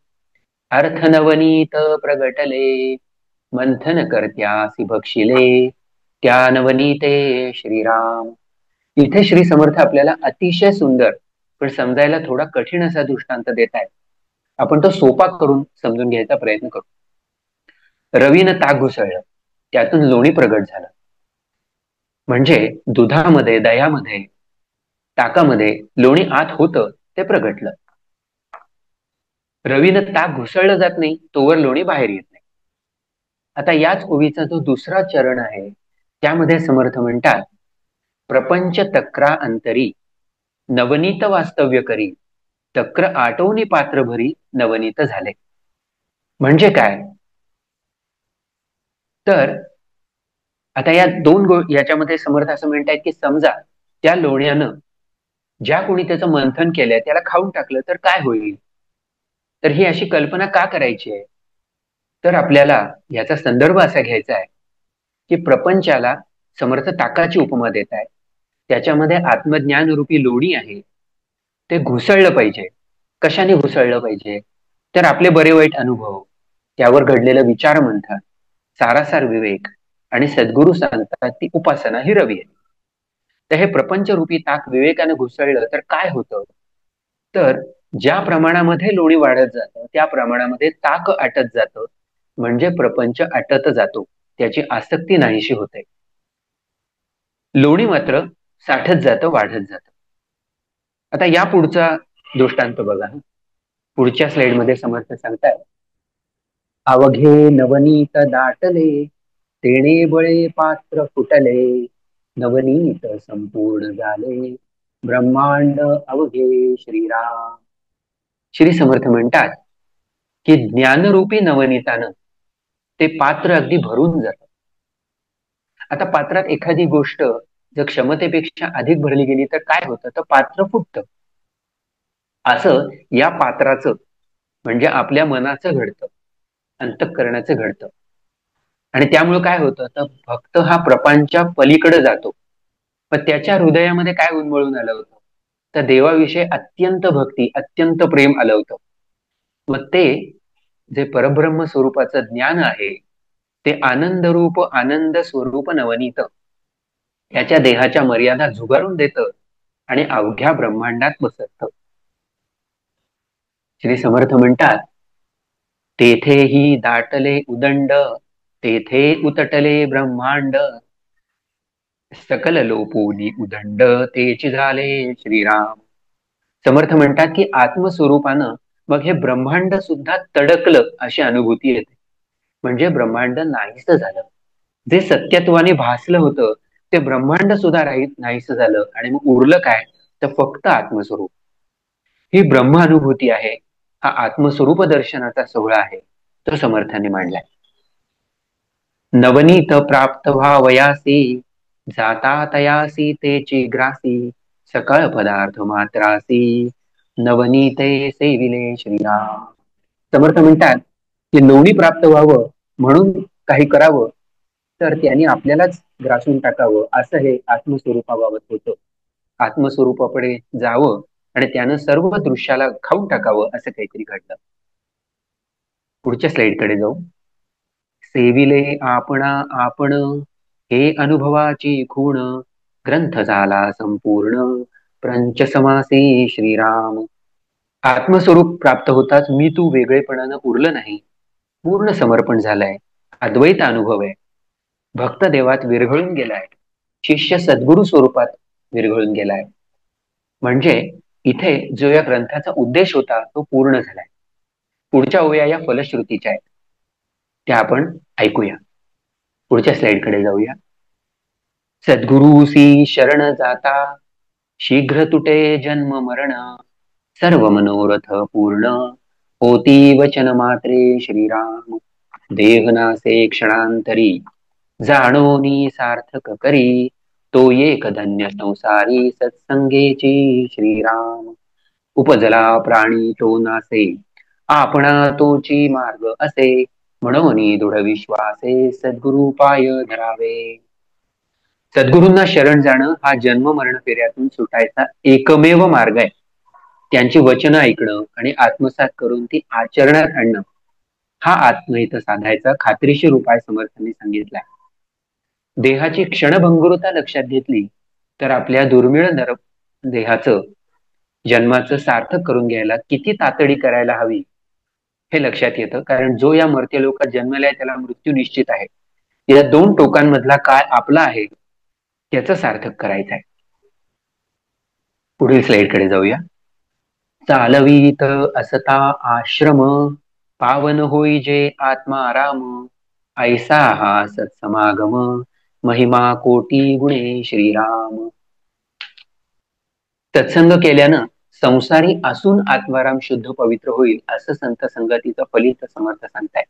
अर्थ नवनीत प्रगटले, मंथन करत्यासी बक्षिले, त्या नवनीते श्रीराम. इथे श्री समर्थ आपल्याला अतिशय सुंदर पण समजायला थोडा कठीण असा दृष्टांत देत आहेत. आपण तो सोपा करून समजून घ्यायचा प्रयत्न करू. रवीनं ताक घुसळलं, त्यातून लोणी प्रगट झालं. म्हणजे दुधामध्ये, दह्यामध्ये, ताकामध्ये लोणी आत होतं ते प्रगटलं. रवीनं ताक घुसळलं जात नाही तोवर लोणी बाहेर येत नाही. आता याच ओवीचा जो दुसरा चरण आहे त्यामध्ये समर्थ म्हणतात, प्रपंच तक्रा अंतरी, नवनीत वास्तव्य करी, तक्र आटवणी पात्र भरी, नवनीत झाले. म्हणजे काय, तर आता या याच्यामध्ये समर्थ असं म्हणतायत की समजा त्या लोण्यानं ज्या कोणी त्याचं मंथन केलंय त्याला खाऊन टाकलं तर काय होईल. तर ही अशी कल्पना का करायची आहे, तर आपल्याला याचा संदर्भ असा घ्यायचा आहे की प्रपंचाला समर्थ ताकाची उपमा देत आहे. त्याच्यामध्ये आत्मज्ञान रूपी लोणी आहे, ते घुसळलं पाहिजे. कशाने घुसळलं पाहिजे, तर आपले बरे वाईट अनुभव, त्यावर घडलेलं विचार मंथन, सारासार विवेक आणि सद्गुरू सांगतात ती उपासना ही रवी आहे. तर हे प्रपंच रूपी ताक विवेकाने घुसळलं तर काय होतं, तर ज्या प्रमाणामध्ये लोणी वाढत जातं त्या प्रमाणामध्ये ताक आटत जातं, म्हणजे प्रपंच आटत जातो, त्याची आसक्ती नाहीशी होते. लोणी मात्र साठत जातं, वाढत जातं. आता या पुढचा दृष्टांत बघा. पुढच्या स्लाइडमध्ये समर्थ सांगतात, अवघे नवनीत दाटले, तेणे बळे पात्र फुटले, नवनीत संपूर्ण झाले, ब्रह्मांड अवघे श्रीराम. श्री समर्थ म्हणतात की ज्ञानरूपी नवनीतानं ते पात्र अगदी भरून जात. आता पात्रात एखादी गोष्ट जर क्षमतेपेक्षा अधिक भरली गेली तर काय होतं, तर पात्र फुटतं. असं या पात्राचं म्हणजे आपल्या मनाचं घडतं, अंतःकरणाचं घडतं. आणि त्यामुळे काय होतं, तर भक्त हा प्रपंचा पलीकडे जातो. पण त्याच्या हृदयामध्ये काय उन्मळून आलं होतं, तर देवाविषयी अत्यंत भक्ती, अत्यंत प्रेम आलं होतं. मग ते जे परब्रह्म स्वरूपाचं ज्ञान आहे ते आनंद रूप, आनंद स्वरूप नवनीत त्याच्या देहाच्या मर्यादा झुगारून देतं आणि अवघ्या ब्रह्मांडात बसत. श्री समर्थ म्हणतात, तेथेही दाटले उदंड, तेथे उतटले ब्रह्मांड, सकल लोपोनी उदंड, तेची झाले श्रीराम. समर्थ म्हणतात की आत्मस्वरूपानं मग हे ब्रह्मांड सुद्धा तडकलं अशी अनुभूती येते. म्हणजे ब्रह्मांड नाहीस झालं. जे सत्यत्वाने भासलं होतं ते ब्रह्मांड सुद्धा नाहीस झालं आणि मग उरलं काय, तर फक्त आत्मस्वरूप. ही ब्रह्म अनुभूती आहे, हा आत्मस्वरूप दर्शनाचा सोहळा आहे, तो समर्थाने मांडलाय. नवनीत प्राप्त व्हावयासी, जाता तयासी तेची ग्रासी, सकळ पदार्थ मात्रासी, नवनीते सेविले श्रीराम. समर्थ म्हणतात की नवनी प्राप्त व्हावं म्हणून काही करावं, तर त्यांनी आपल्यालाच ग्रासून टाकावं असं हे आत्मस्वरूपाबाबत होतं. आत्मस्वरूपाकडे जावं आणि त्यानं सर्व दृश्याला खाऊन टाकावं असं काहीतरी घडलं. पुढच्या स्लाइडकडे जाऊ. सेविले आपणा आपण, हे अनुभवाची खूण, ग्रंथ झाला संपूर्ण, प्रंच समासी श्रीराम. आत्मस्वरूप प्राप्त होताच मी तू वेगळेपणानं उरलं नाही, पूर्ण समर्पण झालंय, अद्वैत अनुभव आहे. भक्त देवात विरघळून गेलाय, शिष्य सद्गुरु स्वरूपात विरघळून गेलाय. म्हणजे इथे जो या ग्रंथाचा उद्देश होता तो पूर्ण झालाय. पुढच्या ओव्या या फलश्रुतीच्या आहेत, त्या आपण ऐकूया. पुढच्या स्लाइडकडे जाऊया. सद्गुरुसी शरण जाता, शीघ्र तुटे जन्म मरण, सर्व मनोरथ पूर्ण, होती वचन मात्रे श्रीराम. देहनासे क्षणांतरी, जाणोनी सार्थक करी, तो एक धन्य संसारी, सत्संगेची श्रीराम. उपजला प्राणी तो नासे, आपणा तोची मार्ग असे, म्हणून दृढ विश्वासे, सद्गुरु पाय धरावे. सद्गुरूंना शरण जाणं हा जन्म मरण फेऱ्यातून सुटायचा एकमेव मार्ग आहे. त्यांची वचनं ऐकणं आणि आत्मसात करून ती आचरणात आणणं हा आत्महित साधायचा खात्रीशीर उपाय समर्थांनी सांगितलाय. देहाची क्षणभंगुरता लक्षात घेतली तर आपल्या दुर्मिळ देहाचं जन्माचं सार्थक करून घ्यायला किती तातडी करायला हवी हे लक्षात येतं. कारण जो या मर्त्य लोकात जन्मलाय त्याला मृत्यू निश्चित आहे. या दोन टोकांमधला काय आपला आहे त्याचं सार्थक करायचं आहे. पुढील स्लाइडकडे जाऊया. चालवीत असता आश्रम, पावन होई जे आत्माराम, ऐसा हा सत्समागम, महिमा कोटी गुणे श्रीराम. सत्संग केल्यानं संसारी असून आत्माराम शुद्ध पवित्र होईल असं संत संगतीचं फलित समर्थ सांगताय.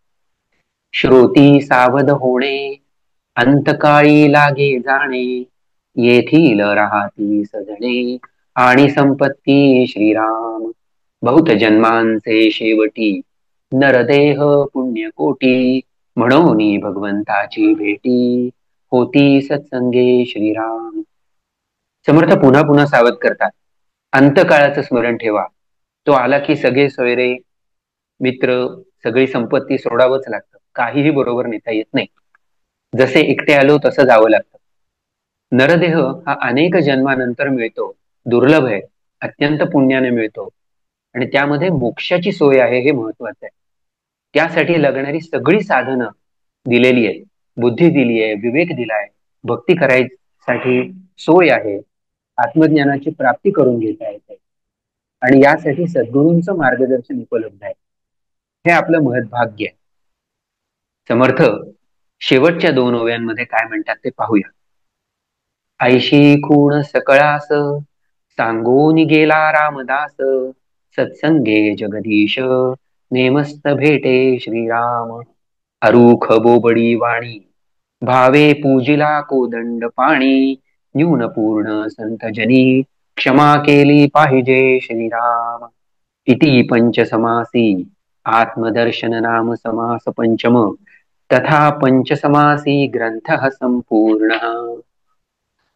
श्रोती सावध होणे, अंतकाळी लागे जाणे, येथील राहती सजणे, आणि संपत्ती श्रीराम. बहुत जन्मांचे शेवटी, नरदेह पुण्य कोटी, म्हणून भगवंताची भेटी, होती सत्संगे श्रीराम. समर्थ पुन्हा पुन्हा सावध करतात, अंतकाळाचं स्मरण ठेवा. तो आला की सगळे सोयरे मित्र सगळी संपत्ती सोडावंच लागतं, काहीही बरोबर नेता येत नाही. जसे एकटे आलो तसं जावं लागतं. नरदेह हा अनेक जन्मानंतर मिळतो, दुर्लभ आहे, अत्यंत पुण्याने मिळतो आणि त्यामध्ये मोक्षाची सोय आहे हे महत्वाचं आहे. त्यासाठी लागणारी सगळी साधनं दिलेली आहेत, बुद्धी दिली आहे, विवेक दिलाय, भक्ती करायसाठी सोय आहे, आत्मज्ञानाची प्राप्ती करून घेता येते आणि यासाठी सद्गुरूंचं मार्गदर्शन उपलब्ध आहे. हे आपलं महत्भाग्य आहे. समर्थ शेवटच्या दोन ओव्यांमध्ये काय म्हणतात ते पाहूया. ऐशी खूण सकळास, सांगून गेला रामदास, सत्संगे जगदीश, नेमस्त भेटे श्रीराम. अरुख बोबडी वाणी, भावे पूजिला कोदंड पाणी, न्यून पूर्ण संतजनी, क्षमा केली पाहिजे श्रीराम. इति पंचसमासी, आत्मदर्शन नाम समास पंचम, तथा पंचसमासी ग्रंथ संपूर्ण.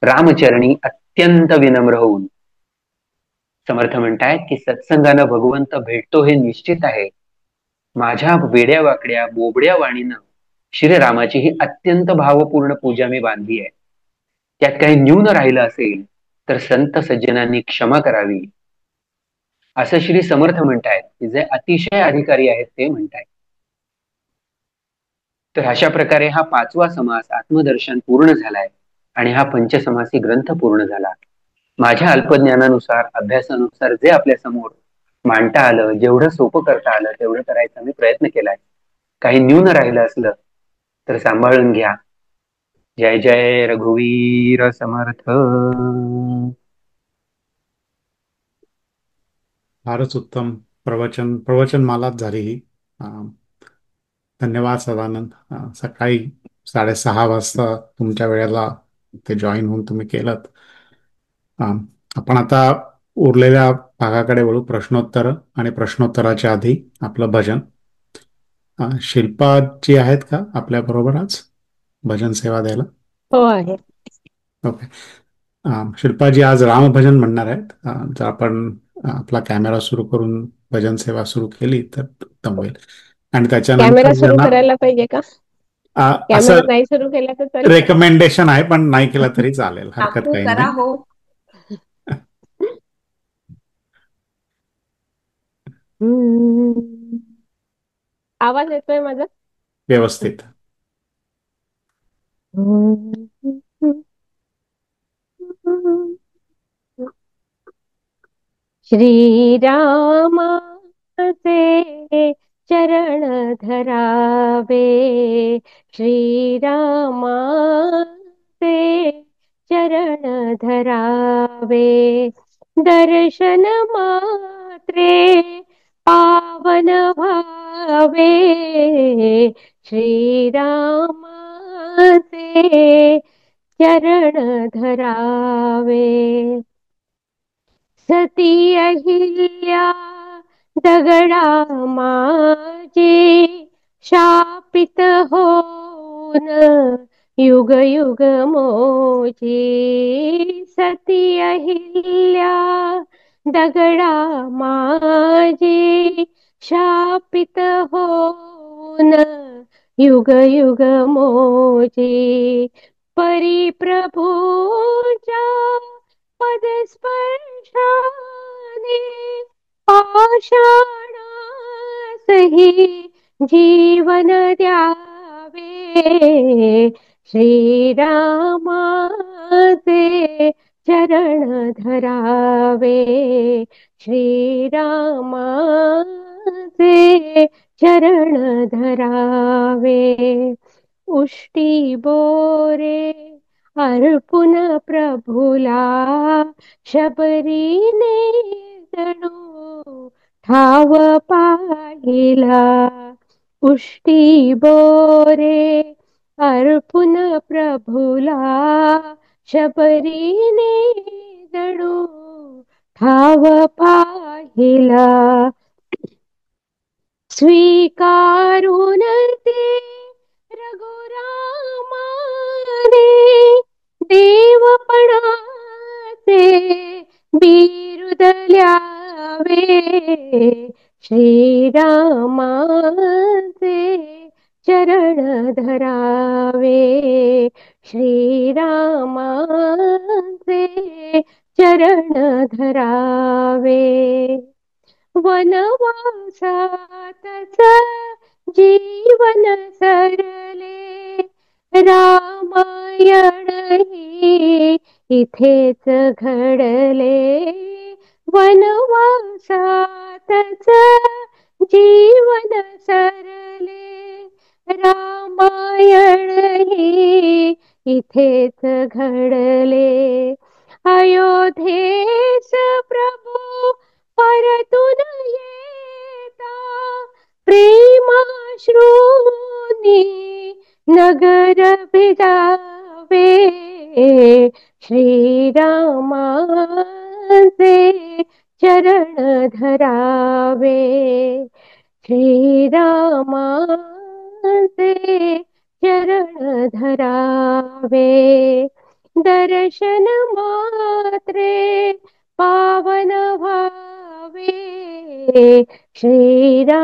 रामचरणी अत्यंत विनम्र होऊन समर्थ म्हणतायत की सत्संगानं भगवंत भेटतो हे निश्चित आहे. माझ्या वेड्या वाकड्या बोबड्या वाणीनं श्रीरामाची ही अत्यंत भावपूर्ण पूजा मी बांधली आहे. त्यात काही न्यून राहिलं असेल तर संत सज्जनांनी क्षमा करावी, असं श्री समर्थ म्हणतायत, की जे अतिशय अधिकारी आहेत ते म्हणतायत. तर अशा प्रकारे हा 5वा समास आत्मदर्शन पूर्ण झालाय आणि हा पंचसमासी ग्रंथ पूर्ण झाला. माझ्या अल्पज्ञानानुसार अभ्यासानुसार जे आपल्या समोर मांडता आलं, जेवढं सोपं करता आलं तेवढं करायचा मी प्रयत्न केलाय. काही न्यून राहिलं असलं तर सांभाळून घ्या. जय जय रघुवीर समर्थ. फारच उत्तम प्रवचन मालाच झाली ही. धन्यवाद सदानंद. सकाळी 6:30 वाजता तुमच्या वेळेला ते जॉईन होऊन तुम्ही केलं. आपण आता उरलेल्या भागाकडे वळू, प्रश्नोत्तर. आणि प्रश्नोत्तराच्या आधी आपलं भजन. शिल्पाजी आहेत का आपल्या बरोबर आज भजन सेवा द्यायला? हो आहे. ओके. शिल्पाजी आज रामभजन म्हणणार आहेत. जर आपण आपला कॅमेरा सुरू करून भजन सेवा सुरू केली तर उत्तम होईल. आणि त्याच्यानंतर कॅमेरा सुरू करायला पाहिजे का? असं कॅमेरा नाही सुरू केला तर चालेल? रेकमेंडेशन आहे, पण नाही केला तरी चालेल, हरकत काकू काही करा नाही. हो. आवाज येतोय माझा व्यवस्थित? श्रीरामाचे चरण धरावे, श्रीरामाचे चरण धरावे, दर्शन मात्रे पावन भावे, श्रीरामाचे चरण धरावे. सती अहिल्या दगडा माझे शापित होऊन युग युग मोजी, सती अहिल्या दगडा माझे शापित होऊन युग युग मोजी, परिप्रभूच्या पदस्पर्शाने पाषाणासही जीवन द्यावे, श्रीरामाचे चरण धरावे, श्रीरामाचे चरण धरावे. उष्टी बोरे अर्पुन प्रभुला शबरीने जणू ठाव पाहिला, उष्टी बोरे अर्पुन प्रभुला शबरीने जणू ठाव पाहिला, स्वीकारून ते रघुरामाने देवपणाचे बिरुद ल्यावे, श्रीरामाचे चरण धरावे, श्रीरामाचे चरण धरावे. वनवासातच जीवन सरले, रामायण ही इथेच घडले, वनवासातच जीवन सरले, रामायण ही इथेच घडले. अयोध्येस प्रभू परतून येता, प्रेमाश्रूनी नगर भिजावे, श्रीरामाचे चरण धरावे, श्रीरामाचे चरण धरावे. दर्शन मात्रे पावन व्हावे श्रीरामाचे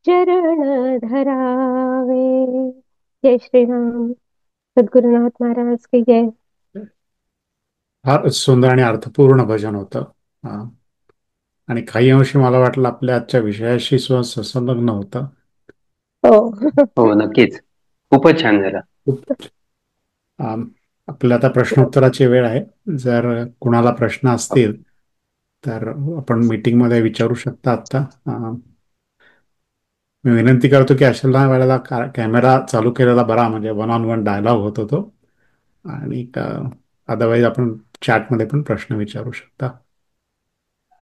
चरण धरावे. जय श्रीराम. सद्गुरुनाथ महाराज की जय. फार सुंदर आणि अर्थपूर्ण भजन होतं. आणि काही अंशी मला वाटलं आपल्या आजच्या विषयाशी सुद्धा संलग्न होतं. हो. हो, नक्कीच. खूपच छान झालं. आपल्याला आता प्रश्नोत्तराची वेळ आहे. जर कुणाला प्रश्न असतील तर आपण मीटिंग मध्ये विचारू शकता. आता मी विनंती करतो की अशा वेळेला कॅमेरा चालू केलेला बरा, म्हणजे 1-on-1 डायलॉग होतो तो. आणि अदरवाईज आपण चॅटमध्ये पण प्रश्न विचारू शकता.